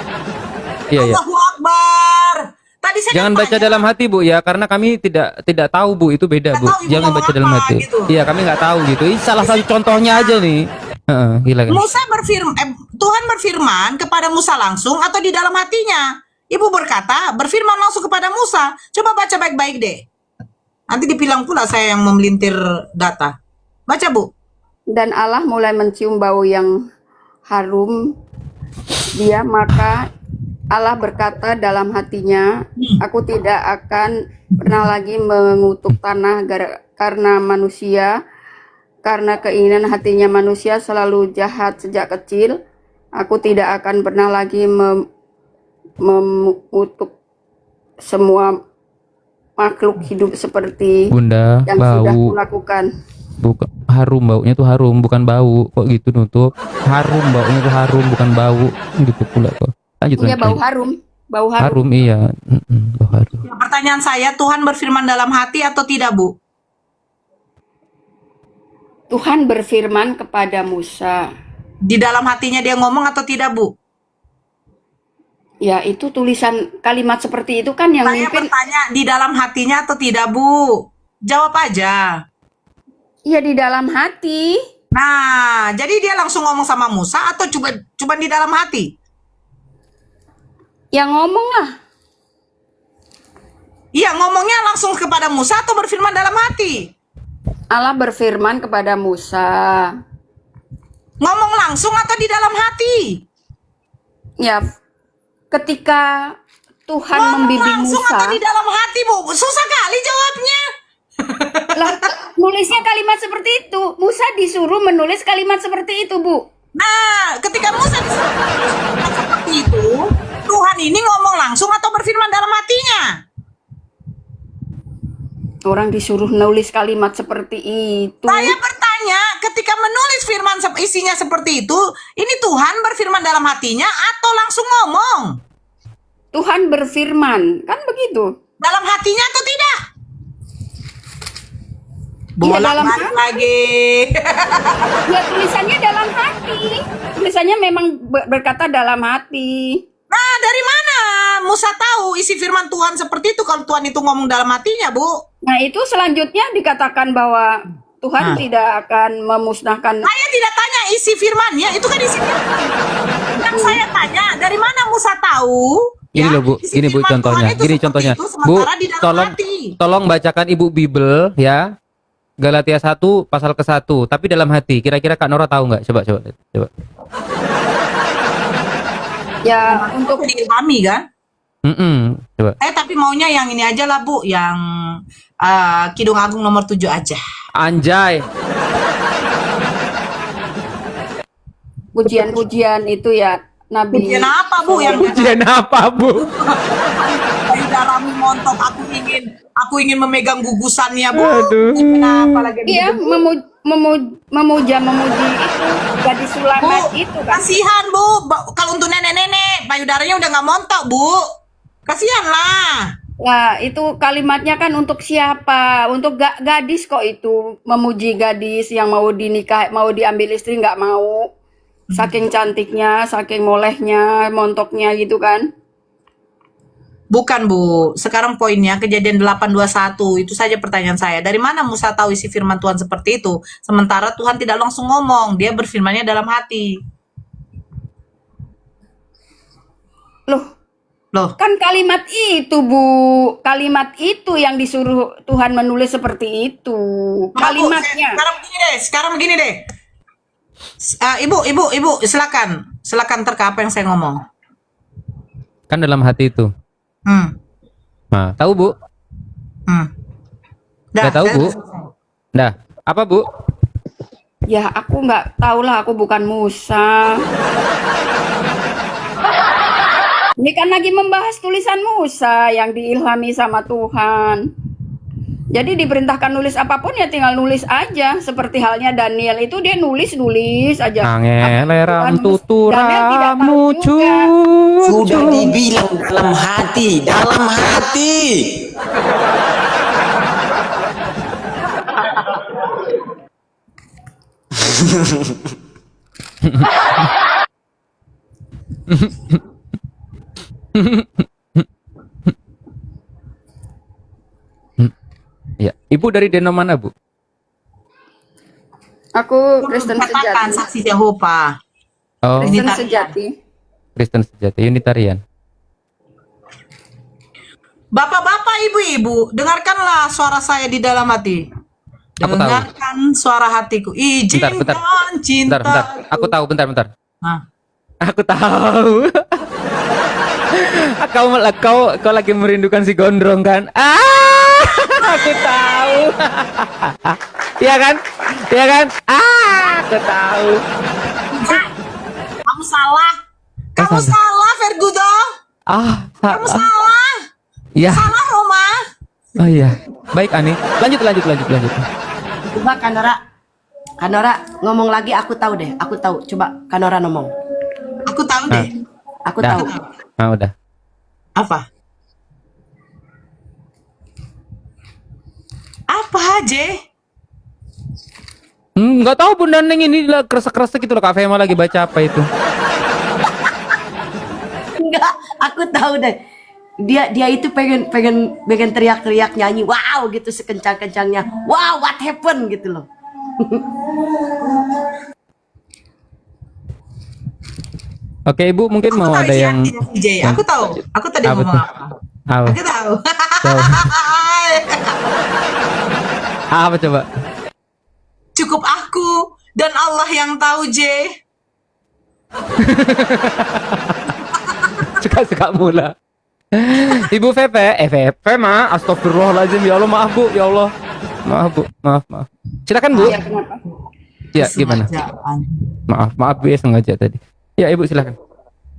S2: Iya, iya.
S3: Allahu Akbar. Tadi saya
S2: Jangan
S3: tanya,
S2: baca dalam hati, Bu, ya, karena kami tidak tahu, Bu, itu beda,
S3: Nggak
S2: Bu.
S3: tahu Ibu
S2: Jangan
S3: ngomong
S2: baca dalam
S3: apa,
S2: hati.
S3: gitu.
S2: Iya, kami nggak tahu gitu. Ini salah satu contohnya aja nih. Heeh, gila kan.
S3: Musa Tuhan berfirman kepada Musa langsung atau di dalam hatinya? Ibu berkata, berfirman langsung kepada Musa. Coba baca baik-baik deh. Nanti dibilang pula saya yang memelintir data. Baca, Bu.
S6: Dan Allah mulai mencium bau yang harum dia, maka Allah berkata dalam hatinya, aku tidak akan pernah lagi mengutuk tanah karena manusia, karena keinginan hatinya manusia selalu jahat sejak kecil. Aku tidak akan pernah lagi mengutuk semua makhluk hidup seperti
S2: Bunda,
S6: yang sudah
S2: bau.
S6: kulakukan.
S2: Bukan harum, baunya tuh harum, bukan bau. Kok gitu nutup? Harum, baunya tuh harum, bukan bau. Gitu pula kok. Lanjut
S6: Iya,
S2: lanjut.
S6: bau harum, bau harum.
S2: Harum, iya. Bau harum.
S3: Pertanyaan saya, Tuhan berfirman dalam hati atau tidak, Bu?
S6: Tuhan berfirman kepada Musa.
S3: Di dalam hatinya dia ngomong atau tidak, Bu?
S6: Ya, itu tulisan kalimat seperti itu kan yang
S3: Saya
S6: mimpin.
S3: bertanya di dalam hatinya atau tidak, Bu? Jawab aja.
S6: Ya, di dalam hati.
S3: Nah, jadi dia langsung ngomong sama Musa atau cuma di dalam hati?
S6: Ya ngomong lah.
S3: Iya, ngomongnya langsung kepada Musa atau berfirman dalam hati?
S6: Allah berfirman kepada Musa.
S3: Ngomong langsung atau di dalam hati?
S6: Ya, ketika Tuhan
S3: Ngomong
S6: membimbing
S3: langsung
S6: Musa,
S3: atau di dalam hati, Bu? Susah kali jawabnya.
S6: lah nulisnya kalimat seperti itu. Musa disuruh menulis kalimat seperti itu, Bu.
S3: Nah, ketika Musa disuruh seperti itu, Tuhan ini ngomong langsung atau berfirman dalam hatinya?
S6: Orang disuruh nulis kalimat seperti itu.
S3: Saya bertanya, ketika menulis firman isinya seperti itu, ini Tuhan berfirman dalam hatinya atau langsung ngomong?
S6: Tuhan berfirman, kan begitu.
S3: Dalam hatinya atau tidak?
S6: Iya, dalam
S3: Bolak-balik
S6: hati.
S3: lagi.
S6: Ya, tulisannya dalam hati. Tulisannya memang berkata dalam hati.
S3: Nah, dari mana Musa tahu isi firman Tuhan seperti itu kalau Tuhan itu ngomong dalam hatinya, Bu?
S6: Nah, itu selanjutnya dikatakan bahwa Tuhan tidak akan memusnahkan.
S3: Saya tidak tanya isi firmannya, itu kan isi firman. Yang saya tanya, dari mana Musa tahu?
S2: Ini loh Bu,
S3: isi
S2: ini Bu
S3: firman
S2: contohnya.
S3: Tuhan itu
S2: Gini
S3: seperti
S2: contohnya.
S3: itu,
S2: Bu,
S3: sementara di dalam
S2: tolong
S3: hati.
S2: tolong bacakan Ibu Bible ya. Galatia 1 pasal ke-1, tapi dalam hati. Kira-kira Kak Nora tahu nggak? Coba.
S6: Ya, untuk
S3: Diilhami kan?
S2: Coba.
S3: Tapi maunya yang ini aja lah, Bu, yang Kidung Agung nomor 7 aja.
S2: Anjay.
S6: pujian-pujian itu ya Nabi.
S3: Pujian apa, Bu? Yang
S2: Ujian apa, Bu?
S3: dari dalam montok aku ingin memegang gugusannya, Bu.
S2: Aduh.
S3: Kenapa lagi?
S6: Iya, memuji itu gadis sulamet itu kan.
S3: Kasihan, Bu. Kalau untuk nenek-nenek, payudaranya udah nggak montok, Bu. Kasihan lah.
S6: Nah, itu kalimatnya kan untuk siapa? Untuk gadis kok itu. Memuji gadis yang mau dinikah, mau diambil istri nggak mau. Saking cantiknya, saking molehnya, montoknya gitu kan.
S3: Bukan, Bu. Sekarang poinnya Kejadian 8:21. Itu saja pertanyaan saya. Dari mana Musa tahu isi firman Tuhan seperti itu? Sementara Tuhan tidak langsung ngomong. Dia berfirmannya dalam hati. Loh.
S6: Kan kalimat itu, Bu. Kalimat itu yang disuruh Tuhan menulis seperti itu. Kalimatnya.
S3: Sekarang begini deh. Ibu, silakan terka apa yang saya ngomong.
S2: Kan dalam hati itu. Nah, tahu Bu? Nggak tahu, Bu? Dah, apa Bu?
S6: Ya, aku nggak tahu lah. Aku bukan Musa. Ini kan lagi membahas tulisan Musa yang diilhami sama Tuhan. Jadi diperintahkan nulis apapun ya tinggal nulis aja. Seperti halnya Daniel itu dia nulis aja.
S2: Angeleram tuturamu
S7: Sudah dibilang dalam hati, dalam hati.
S2: Ya, Ibu dari Deno mana, Bu?
S6: Aku Kristen
S3: Katakan
S6: sejati.
S3: saksi Jehovah.
S2: Oh,
S6: Kristen sejati.
S2: Kristen sejati Unitarian.
S3: Bapak-bapak, ibu-ibu, dengarkanlah suara saya di dalam hati.
S2: Aku tahu.
S3: Dengarkan suara hatiku. Izinkan cinta.
S2: Bentar. Aku tahu, bentar.
S3: Hah?
S2: Aku tahu. kau lagi merindukan si gondrong kan? Aku tahu. Iya kan? Aku tahu.
S3: Kamu salah. Kamu salah, Vergudo. Kamu salah.
S2: Ya.
S3: Salah, Roma.
S2: Oh iya. Baik, Ani. Lanjut.
S5: Coba Kanora ngomong lagi, aku tahu deh. Aku tahu. Coba Kanora ngomong.
S3: Aku tahu deh.
S5: Aku
S2: Dah.
S5: tahu.
S2: Nah, udah.
S3: Apa? Apa aja?
S2: Nggak tahu Bunda Neng ini lah kresek-kresek gitu loh. Kak Fema lagi baca apa itu?
S5: Enggak, aku tahu deh. Dia itu pengen teriak-teriak nyanyi wow gitu sekencang-kencangnya. Wow, what happened gitu loh.
S2: Oke, Ibu mungkin mau ada
S3: isi
S2: yang
S3: hatinya VJ. Aku tahu. Aku tadi
S2: Apa
S3: ngomong
S2: tuh?
S3: apa.
S2: apa?
S3: Aku tahu.
S2: Coba. Apa coba?
S3: Cukup aku dan Allah yang tahu, J.
S2: Suka-suka mula. Ibu Fefe mah, astagfirullahaladzim, ya Allah, maaf Bu, ya Allah, maaf Bu, maaf. Silakan Bu.
S6: Ya, kenapa?
S2: Ya gimana?
S3: Kesengajaan.
S2: Maaf Bu, ya sengaja tadi. Ya Ibu silakan.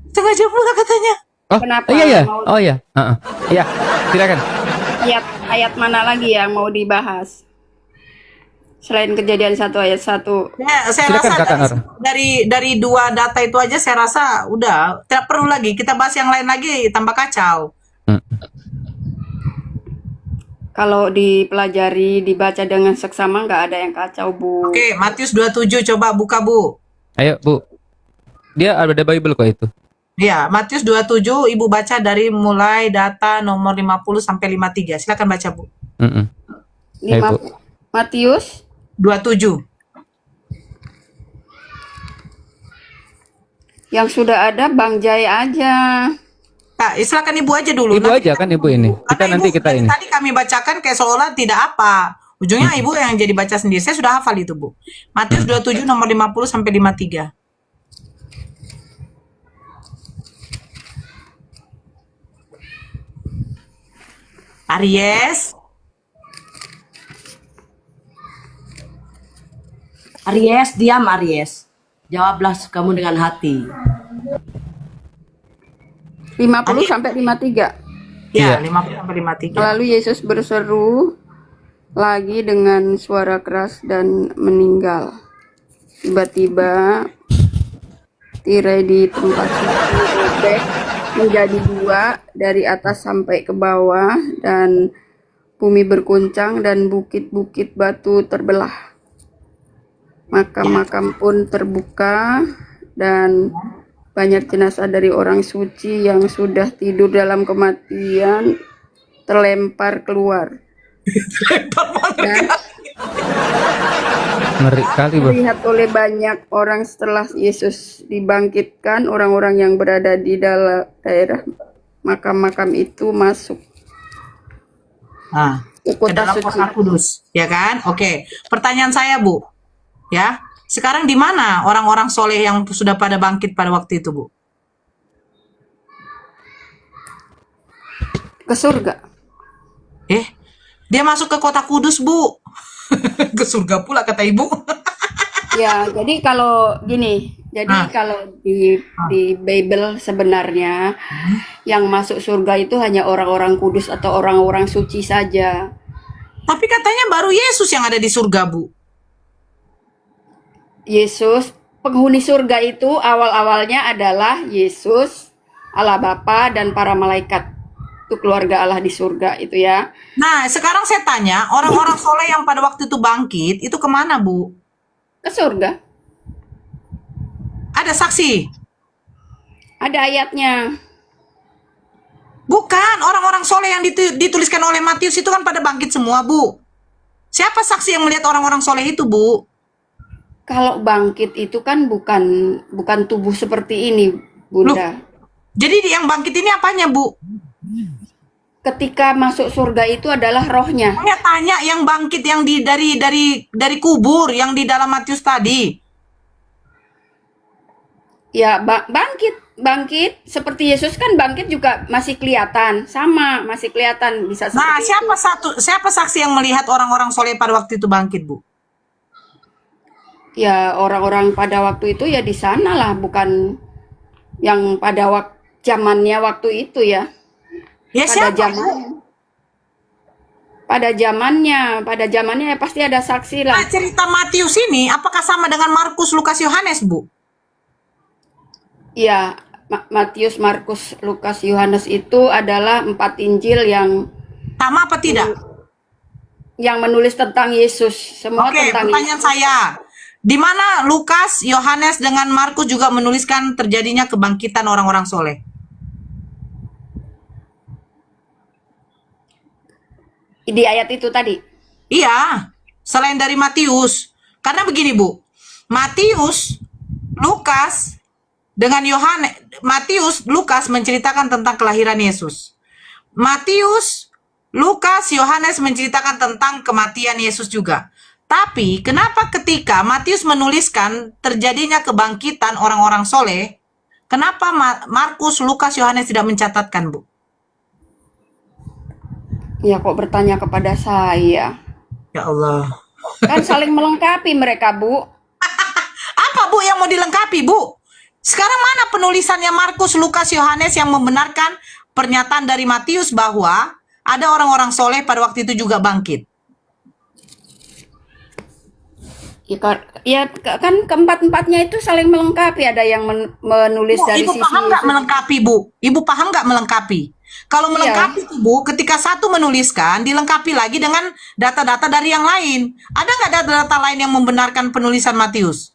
S3: Sengaja pula katanya.
S2: Oh
S6: Kenapa?
S2: iya,
S6: Mau-
S2: oh iya, iya, silakan.
S6: Ayat mana lagi yang mau dibahas? Selain kejadian 1 ayat 1.
S3: Saya
S2: Silakan,
S3: rasa
S2: Kakak Nora.
S3: dari 2 data itu aja saya rasa udah tidak perlu lagi kita bahas yang lain lagi tambah kacau.
S6: Kalau dipelajari, dibaca dengan seksama nggak ada yang kacau, Bu.
S3: Oke, Matius 27 coba buka, Bu.
S2: Ayo Bu, dia ada Bible kok itu.
S3: Iya, Matius 27 Ibu baca dari mulai data nomor 50 sampai 53. Silakan baca, Bu.
S2: Ayo, Bu.
S6: Matius
S3: 27.
S6: yang sudah ada Bang Jai aja.
S3: Nah, silakan Ibu aja dulu.
S2: Ibu
S3: Nanti
S2: aja kan Ibu ini. Kita
S3: karena
S2: nanti
S3: Ibu
S2: kita
S3: dari
S2: ini.
S3: tadi kami bacakan kayak seolah tidak apa. Ujungnya Ibu yang jadi baca sendiri. Saya sudah hafal itu, Bu. Matius 27 nomor 50 sampai 53. Aries,
S5: Aries, diam Aries. Jawablah kamu dengan hati.
S6: 50 sampai 53.
S3: ya
S2: Iya.
S3: 50 sampai 53.
S6: Lalu Yesus berseru lagi dengan suara keras dan meninggal. Tiba-tiba tirai di tempat suci robek menjadi 2 dari atas sampai ke bawah, dan bumi berguncang dan bukit-bukit batu terbelah. Makam-makam pun terbuka dan banyak jenazah dari orang suci yang sudah tidur dalam kematian terlempar keluar. Dan
S2: Ngeri kali Bu.
S6: dilihat oleh banyak orang setelah Yesus dibangkitkan, orang-orang yang berada di dalam daerah makam-makam itu masuk
S3: Nah,
S6: ke
S3: ke
S6: kota
S3: dalam
S6: suci.
S3: kota kudus, ya kan? Oke. Pertanyaan saya, Bu. Ya. Sekarang di mana orang-orang soleh yang sudah pada bangkit pada waktu itu, Bu?
S6: Ke surga.
S3: Dia masuk ke kota kudus, Bu. Ke surga pula kata Ibu.
S6: Ya, jadi kalau gini, kalau di Bible sebenarnya yang masuk surga itu hanya orang-orang kudus atau orang-orang suci saja.
S3: Tapi katanya baru Yesus yang ada di surga, Bu.
S6: Yesus, penghuni surga itu awal-awalnya adalah Yesus, Allah Bapa dan para malaikat. Itu keluarga Allah di surga itu ya.
S3: Nah, sekarang saya tanya, orang-orang soleh yang pada waktu itu bangkit, itu kemana, Bu?
S6: Ke surga.
S3: Ada saksi?
S6: Ada ayatnya.
S3: Bukan, orang-orang soleh yang dituliskan oleh Matius itu kan pada bangkit semua, Bu. Siapa saksi yang melihat orang-orang soleh itu, Bu?
S6: Kalau bangkit itu kan bukan tubuh seperti ini, Bunda.
S3: Jadi yang bangkit ini apanya, Bu?
S6: Ketika masuk surga itu adalah rohnya.
S3: Saya tanya yang bangkit yang dari kubur yang di dalam Matius tadi.
S6: Ya, bangkit seperti Yesus kan bangkit juga masih kelihatan, sama masih kelihatan bisa
S3: Nah,
S6: seperti itu.
S3: siapa saksi yang melihat orang-orang soleh pada waktu itu bangkit, Bu?
S6: Ya, orang-orang pada waktu itu ya di sana lah, bukan yang pada zamannya waktu itu ya.
S3: Ya
S6: Pada
S3: siapa?
S6: pada zamannya ya pasti ada saksi lah.
S3: Nah, cerita Matius ini apakah sama dengan Markus, Lukas, Yohanes, Bu?
S6: Ya, Matius, Markus, Lukas, Yohanes itu adalah 4 Injil yang
S3: Sama apa tidak?
S6: menulis tentang Yesus, semua
S3: Oke,
S6: tentang
S3: pertanyaan
S6: Yesus.
S3: saya. Di mana Lukas, Yohanes dengan Markus juga menuliskan terjadinya kebangkitan orang-orang soleh?
S6: di ayat itu tadi.
S3: Iya, selain dari Matius. Karena begini, Bu. Matius, Lukas, dengan Yohanes, Matius, Lukas menceritakan tentang kelahiran Yesus. Matius, Lukas, Yohanes menceritakan tentang kematian Yesus juga. Tapi kenapa ketika Matius menuliskan terjadinya kebangkitan orang-orang soleh, kenapa Markus, Lukas, Yohanes tidak mencatatkan, Bu?
S6: Ya kok bertanya kepada saya?
S3: Ya Allah.
S6: Kan saling melengkapi mereka, Bu.
S3: Apa, Bu, yang mau dilengkapi, Bu? Sekarang mana penulisannya Markus, Lukas, Yohanes yang membenarkan pernyataan dari Matius bahwa ada orang-orang soleh pada waktu itu juga bangkit?
S6: Kan keempat-empatnya itu saling melengkapi. Ada yang menulis
S3: Bu,
S6: dari
S3: Ibu
S6: sisi
S3: paham nggak
S6: Yesus.
S3: melengkapi, Bu? Ibu paham nggak melengkapi? Kalau melengkapi itu, Bu, ketika satu menuliskan, dilengkapi lagi dengan data-data dari yang lain. Ada nggak data-data lain yang membenarkan penulisan Matius?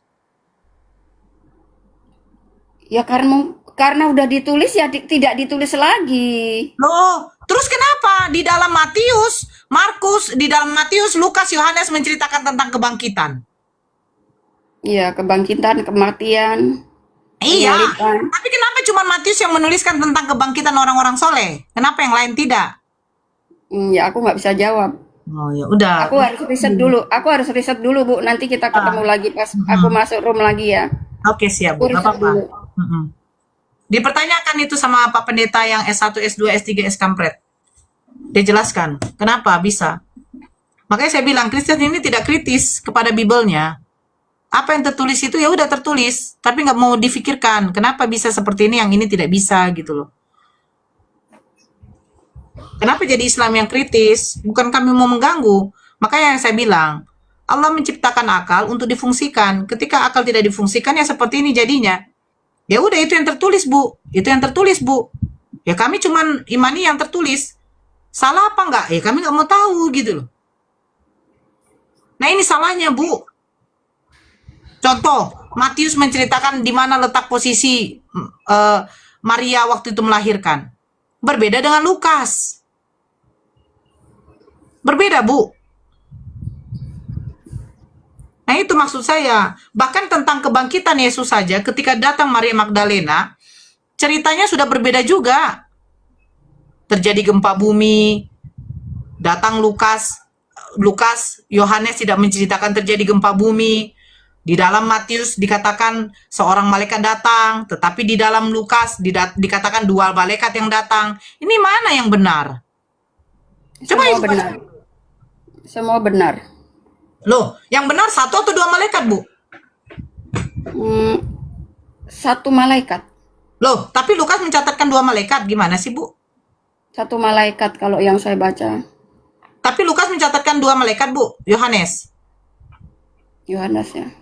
S6: Ya karena udah ditulis ya tidak ditulis lagi.
S3: Loh, terus kenapa di dalam Matius, Markus, di dalam Matius, Lukas, Yohanes menceritakan tentang kebangkitan?
S6: Iya, kebangkitan, kematian.
S3: Iya,
S6: Penyaliban.
S3: tapi kenapa cuma Matius yang menuliskan tentang kebangkitan orang-orang soleh? Kenapa yang lain tidak?
S6: Ya aku nggak bisa jawab.
S3: Oh ya udah.
S6: Aku harus riset dulu. Aku harus riset dulu, Bu. Nanti kita ketemu lagi pas aku masuk room lagi ya.
S3: Oke, siap, Bu.
S6: Aku
S3: Nggak
S6: riset
S3: apa-apa.
S6: dulu.
S3: Dipertanyakan itu sama Pak Pendeta yang S1, S2, S3, S-Kampret. Dia jelaskan kenapa bisa. Makanya saya bilang Kristen ini tidak kritis kepada Bibelnya. Apa yang tertulis itu ya udah tertulis, tapi nggak mau difikirkan kenapa bisa seperti ini, yang ini tidak bisa gitu loh. Kenapa jadi Islam yang kritis? Bukan kami mau mengganggu. Makanya yang saya bilang, Allah menciptakan akal untuk difungsikan. Ketika akal tidak difungsikan ya seperti ini jadinya. Ya udah itu yang tertulis, Bu. Itu yang tertulis, Bu. Ya kami cuman imani yang tertulis. Salah apa enggak? Ya kami nggak mau tahu gitu loh. Nah ini salahnya, Bu. Contoh, Matius menceritakan di mana letak posisi Maria waktu itu melahirkan. Berbeda dengan Lukas. Berbeda, Bu. Nah itu maksud saya. Bahkan tentang kebangkitan Yesus saja, ketika datang Maria Magdalena, ceritanya sudah berbeda juga. Terjadi gempa bumi, datang Lukas, Yohanes tidak menceritakan terjadi gempa bumi. Di dalam Matius dikatakan seorang malaikat datang, tetapi di dalam Lukas dikatakan dua malaikat yang datang. Ini mana yang benar? Coba
S6: Semua benar. Semua benar.
S3: Loh, yang benar satu atau dua malaikat, Bu?
S6: Satu malaikat.
S3: Loh, tapi Lukas mencatatkan dua malaikat. Gimana sih, Bu?
S6: Satu malaikat kalau yang saya baca.
S3: Tapi Lukas mencatatkan dua malaikat, Bu. Yohanes.
S6: Yohanes ya.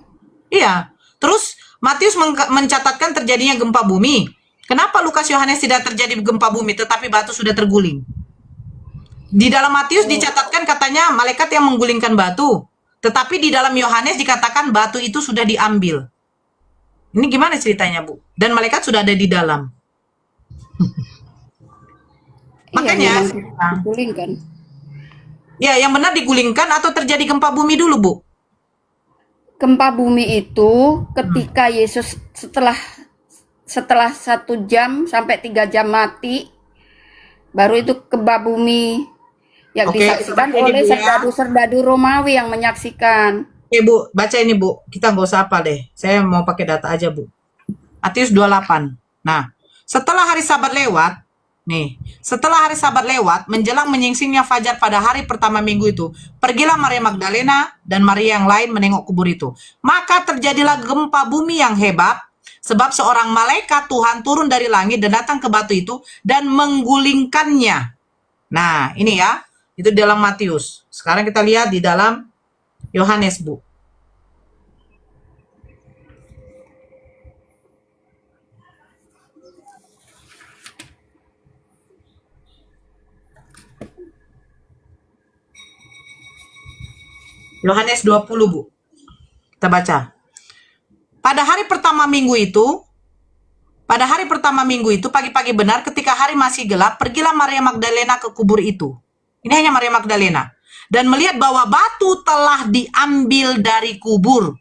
S3: Iya. Terus Matius mencatatkan terjadinya gempa bumi. Kenapa Lukas, Yohanes tidak terjadi gempa bumi tetapi batu sudah terguling? Di dalam Matius dicatatkan katanya malaikat yang menggulingkan batu. Tetapi di dalam Yohanes dikatakan batu itu sudah diambil. Ini gimana ceritanya, Bu? Dan malaikat sudah ada di dalam. Makanya,
S6: digulingkan.
S3: ya yang benar digulingkan atau terjadi gempa bumi dulu, Bu?
S6: Gempa bumi itu ketika Yesus setelah 1 jam sampai 3 jam mati, baru itu gempa bumi yang
S3: Oke,
S6: disaksikan
S3: seperti ini,
S6: oleh
S3: Bu, ya.
S6: serdadu-serdadu Romawi yang menyaksikan.
S3: Oke, Bu, baca ini, Bu. Kita nggak usah apa deh. Saya mau pakai data aja, Bu. Matius 28. Nah, setelah hari Sabat lewat, menjelang menyingsingnya fajar pada hari pertama minggu itu, pergilah Maria Magdalena dan Maria yang lain menengok kubur itu. Maka terjadilah gempa bumi yang hebat, sebab seorang malaikat Tuhan turun dari langit dan datang ke batu itu dan menggulingkannya. Nah, ini ya, itu dalam Matius. Sekarang kita lihat di dalam Yohanes, Bu. Yohanes 20, Bu. Kita baca. Pada hari pertama minggu itu, pagi-pagi benar ketika hari masih gelap, pergilah Maria Magdalena ke kubur itu. Ini hanya Maria Magdalena. Dan melihat bahwa batu telah diambil dari kubur.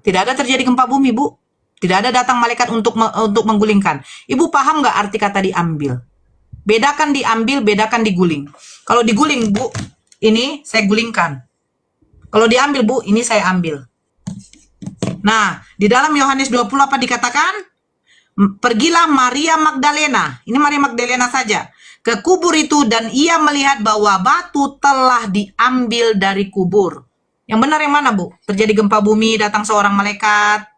S3: Tidak ada terjadi gempa bumi, Bu. Tidak ada datang malaikat untuk menggulingkan. Ibu paham nggak arti kata diambil? Bedakan diambil, bedakan diguling. Kalau diguling, Bu, ini saya gulingkan. Kalau diambil, Bu, ini saya ambil. Nah, di dalam Yohanes 20 apa dikatakan? Pergilah Maria Magdalena. Ini Maria Magdalena saja. Ke kubur itu dan ia melihat bahwa batu telah diambil dari kubur. Yang benar yang mana, Bu? Terjadi gempa bumi, datang seorang malaikat.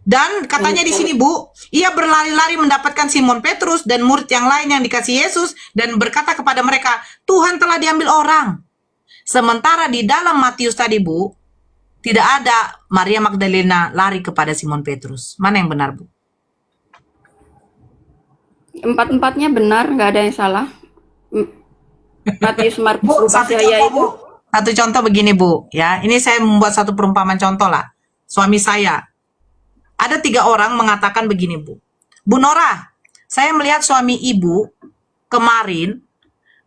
S3: Dan katanya di sini, Bu, ia berlari-lari mendapatkan Simon Petrus dan murid yang lain yang dikasih Yesus dan berkata kepada mereka, Tuhan telah diambil orang. Sementara di dalam Matius tadi, Bu, tidak ada Maria Magdalena lari kepada Simon Petrus. Mana yang benar, Bu?
S6: Empat-empatnya benar, nggak ada yang salah. Matius, Markus,
S3: Bu,
S6: Lukas,
S3: satu
S6: Yahya
S3: contoh,
S6: itu.
S3: Bu. Satu contoh begini, Bu. Ya, ini saya membuat satu perumpamaan contoh lah. Suami saya. Ada 3 orang mengatakan begini, Bu. Bu Nora, saya melihat suami ibu kemarin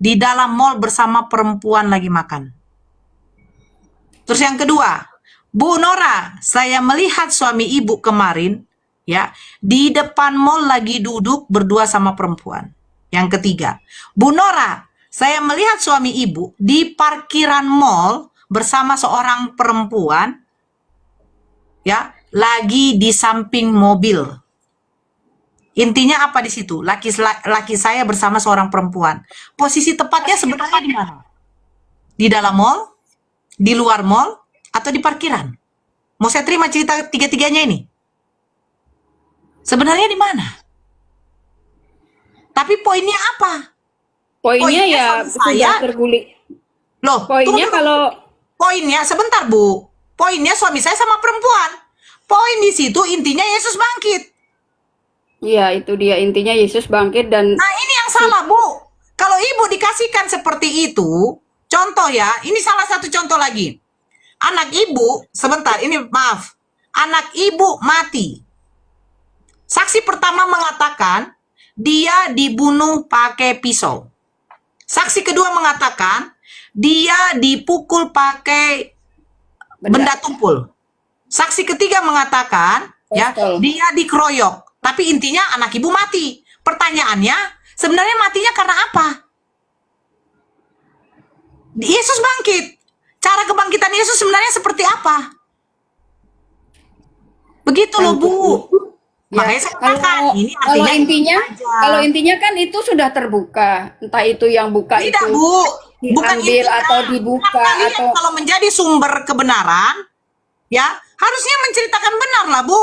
S3: di dalam mall bersama perempuan lagi makan. Terus yang kedua, Bu Nora, saya melihat suami ibu kemarin ya di depan mall lagi duduk berdua sama perempuan. Yang ketiga, Bu Nora, saya melihat suami ibu di parkiran mall bersama seorang perempuan ya lagi di samping mobil. Intinya apa di situ? Laki saya bersama seorang perempuan. Posisi tepatnya sebenarnya di mana? Di dalam mall, di luar mall, atau di parkiran? Mau saya terima cerita tiga-tiganya ini? Sebenarnya di mana? Tapi poinnya apa?
S6: Poinnya ya
S3: suami saya,
S6: sudah terguling.
S3: loh,
S6: Poinnya
S3: tunggu.
S6: kalau
S3: Poinnya sebentar, Bu. Poinnya suami saya sama perempuan. Poin di situ intinya Yesus bangkit.
S6: ya itu dia intinya Yesus bangkit dan
S3: Nah, ini yang salah, Bu. Kalau ibu dikasihkan seperti itu, contoh ya, ini salah satu contoh lagi. Anak ibu, sebentar, ini maaf. Anak ibu mati. Saksi pertama mengatakan dia dibunuh pakai pisau. Saksi kedua mengatakan dia dipukul pakai benda tumpul. Saksi ketiga mengatakan ya
S6: Pistol.
S3: dia dikeroyok. Tapi intinya anak ibu mati. Pertanyaannya, sebenarnya matinya karena apa? Yesus bangkit. Cara kebangkitan Yesus sebenarnya seperti apa? Begitu loh, Bu. Makanya saya katakan, ini
S6: kalau
S3: artinya
S6: intinya
S3: aja.
S6: kalau intinya kan itu sudah terbuka, entah itu yang buka
S3: Tidak,
S6: itu
S3: Bu. Bukan
S6: diambil
S3: intinya.
S6: atau dibuka
S3: Kalian
S6: atau
S3: kalau menjadi sumber kebenaran, ya harusnya menceritakan benar lah, Bu.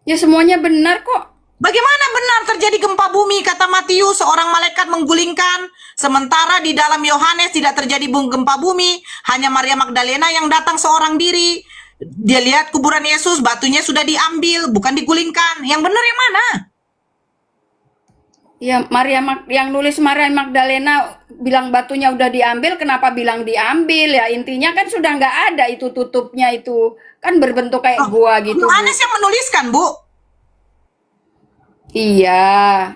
S6: ya semuanya benar kok.
S3: Bagaimana benar terjadi gempa bumi, kata Matius, seorang malaikat menggulingkan, sementara di dalam Yohanes tidak terjadi gempa bumi, hanya Maria Magdalena yang datang seorang diri. Dia lihat kuburan Yesus, batunya sudah diambil, bukan digulingkan. Yang benar yang mana?
S6: Ya yang nulis Maria Magdalena bilang batunya udah diambil, kenapa bilang diambil? Ya intinya kan sudah nggak ada itu tutupnya itu kan berbentuk kayak gua gitu. Bu.
S3: Yohanes yang menuliskan, Bu.
S6: Iya.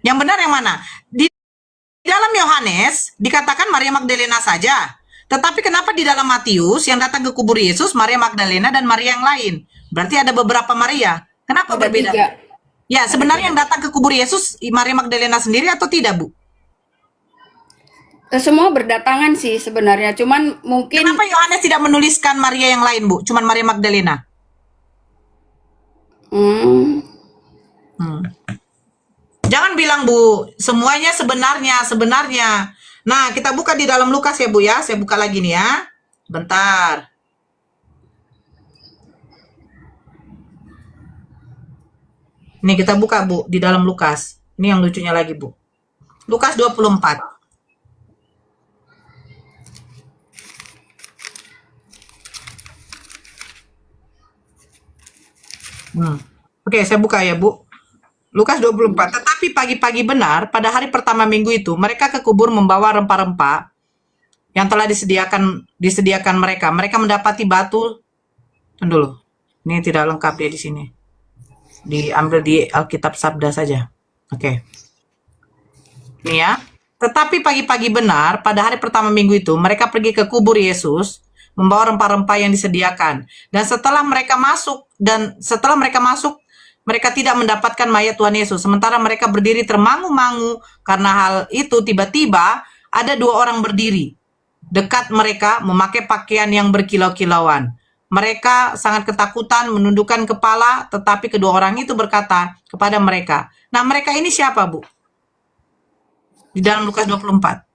S3: Yang benar yang mana? Di dalam Yohanes dikatakan Maria Magdalena saja. Tetapi kenapa di dalam Matius yang datang ke kubur Yesus, Maria Magdalena dan Maria yang lain? Berarti ada beberapa Maria. Kenapa
S6: Ada
S3: berbeda?
S6: 3.
S3: Ya, sebenarnya yang datang ke kubur Yesus Maria Magdalena sendiri atau tidak, Bu?
S6: Semua berdatangan sih sebenarnya, cuman mungkin
S3: Kenapa Yohanes tidak menuliskan Maria yang lain, Bu? Cuman Maria Magdalena. Jangan bilang, Bu, semuanya sebenarnya. Nah, kita buka di dalam Lukas ya, Bu ya. Saya buka lagi nih ya. Bentar. Ini kita buka, Bu, di dalam Lukas. Ini yang lucunya lagi, Bu. Lukas 24. Oke, saya buka ya, Bu. Lukas 24. Tetapi pagi-pagi benar, pada hari pertama minggu itu, mereka ke kubur membawa rempah-rempah yang telah disediakan mereka. Mereka mendapati batu. Tunggu dulu. Ini tidak lengkap dia di sini. Diambil di Alkitab Sabda saja. Oke. Ini ya. Tetapi pagi-pagi benar, pada hari pertama minggu itu, mereka pergi ke kubur Yesus, membawa rempah-rempah yang disediakan. Dan setelah mereka masuk, mereka tidak mendapatkan mayat Tuhan Yesus. Sementara mereka berdiri termangu-mangu karena hal itu. Tiba-tiba ada 2 orang berdiri dekat mereka memakai pakaian yang berkilau-kilauan. Mereka sangat ketakutan, menundukkan kepala, tetapi kedua orang itu berkata kepada mereka. Nah, mereka ini siapa, Bu? Di dalam Lukas 24.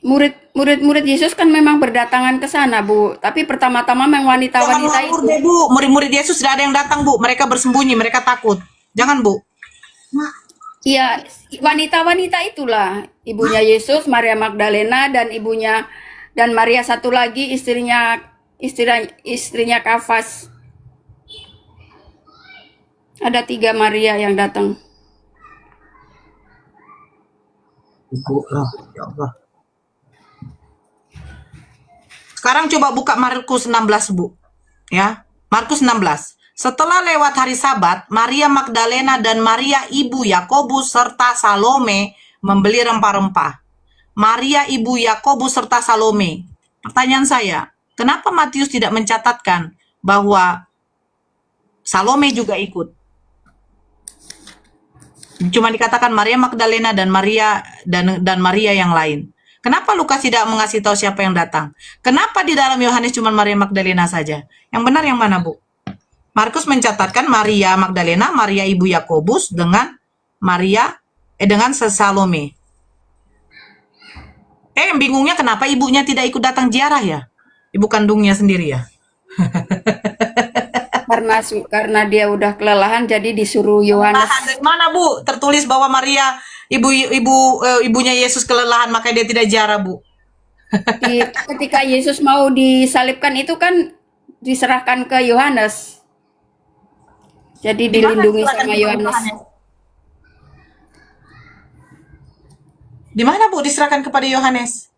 S6: Murid-murid Yesus kan memang berdatangan ke sana, Bu. Tapi pertama-tama memang wanita-wanita
S3: Jangan
S6: itu.
S3: ngawur deh, Bu. Murid-murid Yesus tidak ada yang datang, Bu. Mereka bersembunyi, mereka takut. Jangan, Bu.
S6: Iya, wanita-wanita itulah ibunya Yesus, Maria Magdalena dan ibunya dan Maria satu lagi istrinya Kafas. Ada 3 Maria yang datang.
S3: Ya Allah. Sekarang coba buka Markus 16, Bu. Ya, Markus 16. Setelah lewat hari Sabat, Maria Magdalena dan Maria ibu Yakobus serta Salome membeli rempah-rempah. Maria ibu Yakobus serta Salome. Pertanyaan saya, kenapa Matius tidak mencatatkan bahwa Salome juga ikut? Cuma dikatakan Maria Magdalena dan Maria yang lain. Kenapa Lukas tidak mengasih tahu siapa yang datang? Kenapa di dalam Yohanes cuma Maria Magdalena saja? Yang benar yang mana, Bu? Markus mencatatkan Maria Magdalena, Maria ibu Yakobus dengan Salome. Yang bingungnya kenapa ibunya tidak ikut datang ziarah ya? Ibu kandungnya sendiri ya?
S6: Karena dia udah kelelahan jadi disuruh Yohanes.
S3: Dari mana, Bu? Tertulis bahwa Maria ibunya Yesus kelelahan makanya dia tidak ziarah, Bu.
S6: Ketika Yesus mau disalibkan itu kan diserahkan ke Yohanes. Jadi dilindungi sama Yohanes.
S3: Di mana, Bu, diserahkan kepada Yohanes?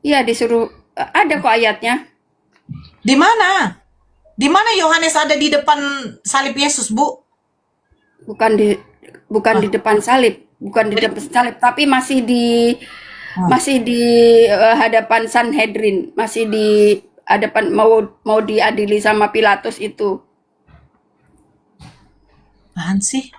S6: Iya, disuruh. Ada kok ayatnya.
S3: Di mana? Di mana Yohanes ada di depan salib Yesus, Bu?
S6: Bukan di depan salib, tapi masih di hadapan Sanhedrin, masih di hadapan mau diadili sama Pilatus itu.
S3: Apaan sih?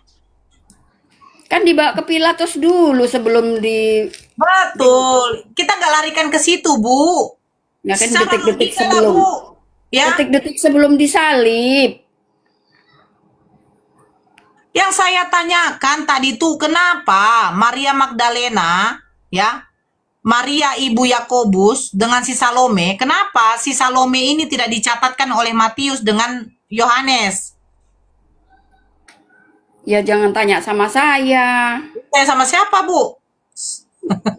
S6: Kan dibawa ke Pilatus dulu sebelum
S3: Betul. Kita nggak larikan ke situ, Bu.
S6: ya kan
S3: Secara
S6: detik-detik
S3: logika lah,
S6: sebelum.
S3: Bu. Ya,
S6: Detik-detik sebelum disalib.
S3: yang saya tanyakan tadi tuh kenapa Maria Magdalena, ya, Maria ibu Yakobus dengan si Salome, kenapa si Salome ini tidak dicatatkan oleh Matius dengan Yohanes?
S6: Ya jangan tanya sama saya.
S3: Sama siapa, Bu?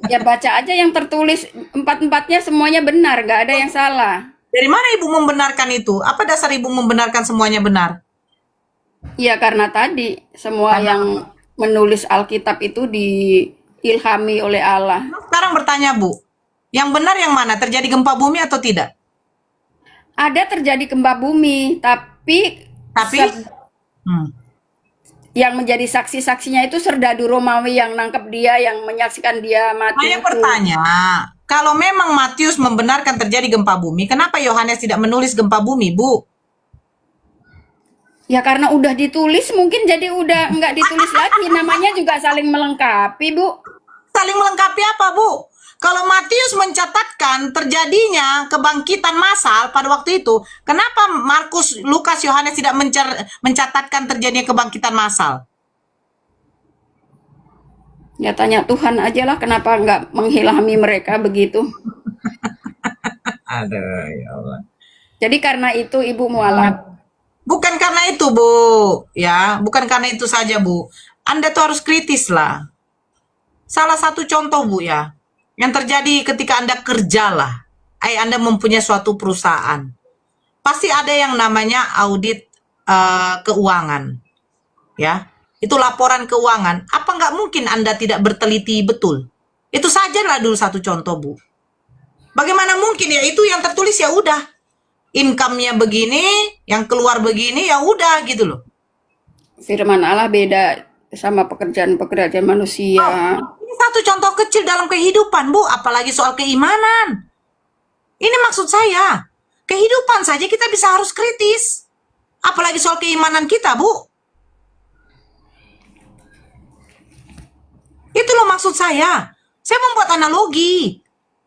S6: Ya baca aja yang tertulis, 4-4-nya semuanya benar, gak ada yang salah.
S3: Dari mana Ibu membenarkan itu? Apa dasar Ibu membenarkan semuanya benar?
S6: Ya karena tadi semua yang menulis Alkitab itu diilhami oleh Allah.
S3: Sekarang bertanya, Bu, yang benar yang mana? Terjadi gempa bumi atau tidak?
S6: Ada terjadi gempa bumi, tapi yang menjadi saksi-saksinya itu serdadu Romawi yang nangkep dia, yang menyaksikan dia mati.
S3: Saya
S6: itu.
S3: bertanya, kalau memang Matius membenarkan terjadi gempa bumi, kenapa Yohanes tidak menulis gempa bumi, Bu?
S6: Ya karena udah ditulis, mungkin jadi udah nggak ditulis lagi. Namanya juga saling melengkapi, Bu.
S3: Saling melengkapi apa, Bu? Kalau Matius mencatatkan terjadinya kebangkitan massal pada waktu itu, kenapa Markus, Lukas, Yohanes tidak mencatatkan terjadinya kebangkitan massal?
S6: Ya tanya Tuhan aja lah, kenapa nggak menghilami mereka begitu.
S3: Aduh, ya Allah.
S6: Jadi karena itu Ibu mualaf.
S3: Bukan karena itu, Bu. Ya, bukan karena itu saja, Bu. Anda tuh harus kritis lah. Salah satu contoh, Bu, ya. Yang terjadi ketika Anda kerja lah. Anda mempunyai suatu perusahaan. Pasti ada yang namanya audit keuangan. Ya. Itu laporan keuangan. Apa nggak mungkin Anda tidak berteliti betul? Itu sajalah dulu satu contoh, Bu. Bagaimana mungkin ya? Itu yang tertulis ya udah. Income-nya begini, yang keluar begini, ya udah gitu loh.
S6: Firman Allah beda sama pekerjaan-pekerjaan manusia.
S3: Ini satu contoh kecil dalam kehidupan, Bu, apalagi soal keimanan. Ini maksud saya. Kehidupan saja kita bisa harus kritis. Apalagi soal keimanan kita, Bu. Itu loh maksud saya. Saya membuat analogi.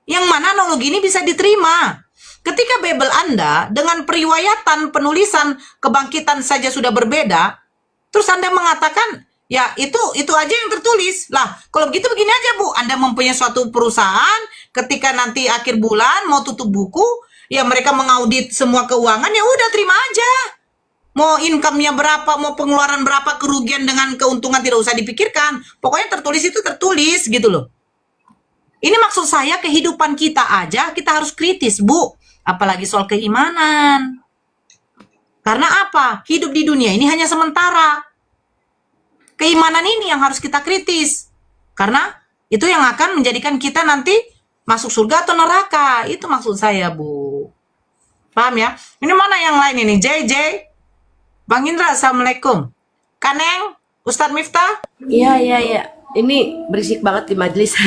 S3: Yang mana analogi ini bisa diterima. Ketika Bible Anda dengan periwayatan penulisan kebangkitan saja sudah berbeda, terus Anda mengatakan, ya itu aja yang tertulis. Lah, kalau begitu begini aja, Bu. Anda mempunyai suatu perusahaan, ketika nanti akhir bulan mau tutup buku, ya mereka mengaudit semua keuangan, ya udah terima aja. Mau income-nya berapa, mau pengeluaran berapa, kerugian dengan keuntungan tidak usah dipikirkan. Pokoknya tertulis itu tertulis gitu loh. Ini maksud saya kehidupan kita aja kita harus kritis, Bu. Apalagi soal keimanan. Karena apa? Hidup di dunia ini hanya sementara. Keimanan ini yang harus kita kritis. Karena itu yang akan menjadikan kita nanti masuk surga atau neraka. Itu maksud saya, Bu. Paham ya? Ini mana yang lain ini? JJ, Bang Indra, Assalamualaikum. Kaneng, Ustadz Miftah?
S5: Iya. Ini berisik banget di majelis.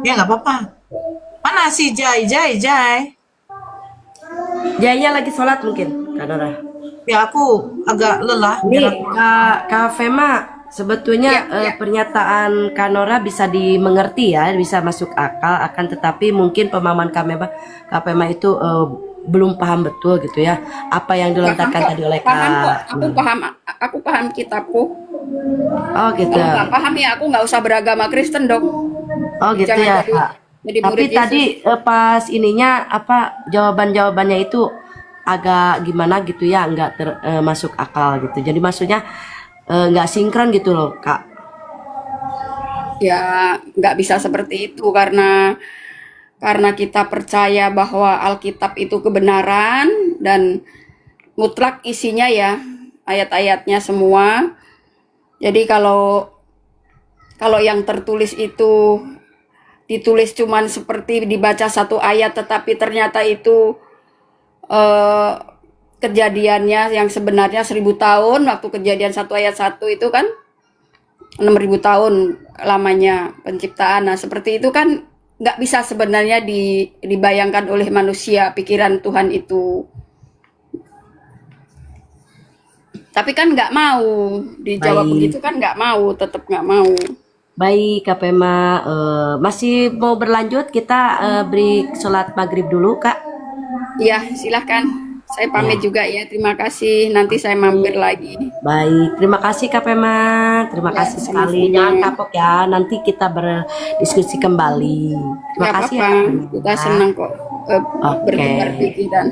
S3: Ya nggak apa-apa. Mana si Jai?
S5: Jaya lagi sholat mungkin, Kak Nora.
S3: Ya aku agak lelah.
S5: Ini Kak Fema, sebetulnya pernyataan Kak Nora bisa dimengerti ya, bisa masuk akal, akan tetapi mungkin pemahaman Kak Fema itu belum paham betul gitu ya, apa yang dilontarkan tadi oleh Kak.
S6: Paham kok, aku paham kitabku.
S5: Oh gitu
S6: Kalau
S5: ya.
S6: nggak paham ya aku nggak usah beragama Kristen dong.
S5: Oh gitu
S6: Jangan
S5: ya,
S6: jadi-
S5: Kak.
S6: jadi
S5: Tapi
S6: murid Yesus.
S5: tadi pas ininya apa jawabannya itu agak gimana gitu ya, nggak masuk akal gitu. Jadi maksudnya nggak sinkron gitu loh, Kak.
S6: Ya nggak bisa seperti itu karena kita percaya bahwa Alkitab itu kebenaran dan mutlak isinya ya, ayat-ayatnya semua. Jadi kalau yang tertulis itu ditulis cuman seperti dibaca satu ayat, tetapi ternyata itu kejadiannya yang sebenarnya 1000 tahun, waktu kejadian 1 ayat 1 itu kan 6000 tahun lamanya penciptaan. Nah seperti itu kan nggak bisa sebenarnya dibayangkan oleh manusia, pikiran Tuhan itu. Tapi kan nggak mau dijawab
S5: Baik.
S6: begitu kan, nggak mau, tetap nggak mau.
S5: Baik, Kak Pema, masih mau berlanjut kita beri sholat maghrib dulu, Kak.
S6: Iya, silahkan. Saya pamit juga ya. Terima kasih. Nanti saya mampir lagi.
S5: Baik, terima kasih Kak Pema, terima
S6: Ya,
S5: kasih sekali.
S6: sama-sama.
S5: Jangan kapok ya, nanti kita berdiskusi kembali. Terima
S6: Nggak
S5: kasih
S6: apa-apa.
S5: ya. Kak Pema.
S6: Kita senang kok bertukar pikiran.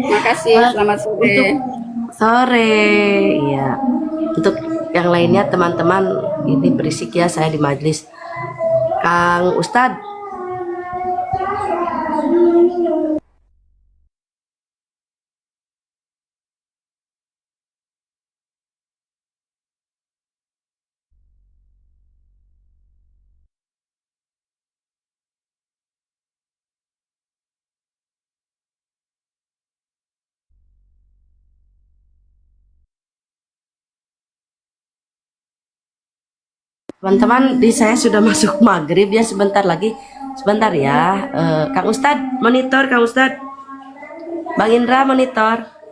S6: Terima kasih. Selamat sore.
S5: Sore, iya. Untuk yang lainnya teman-teman, ini berisik ya saya di majelis. Kang Ustadz, teman-teman, di saya sudah masuk maghrib ya, sebentar lagi, sebentar ya. Kang Ustadz, monitor Kang Ustadz. Bang Indra, monitor.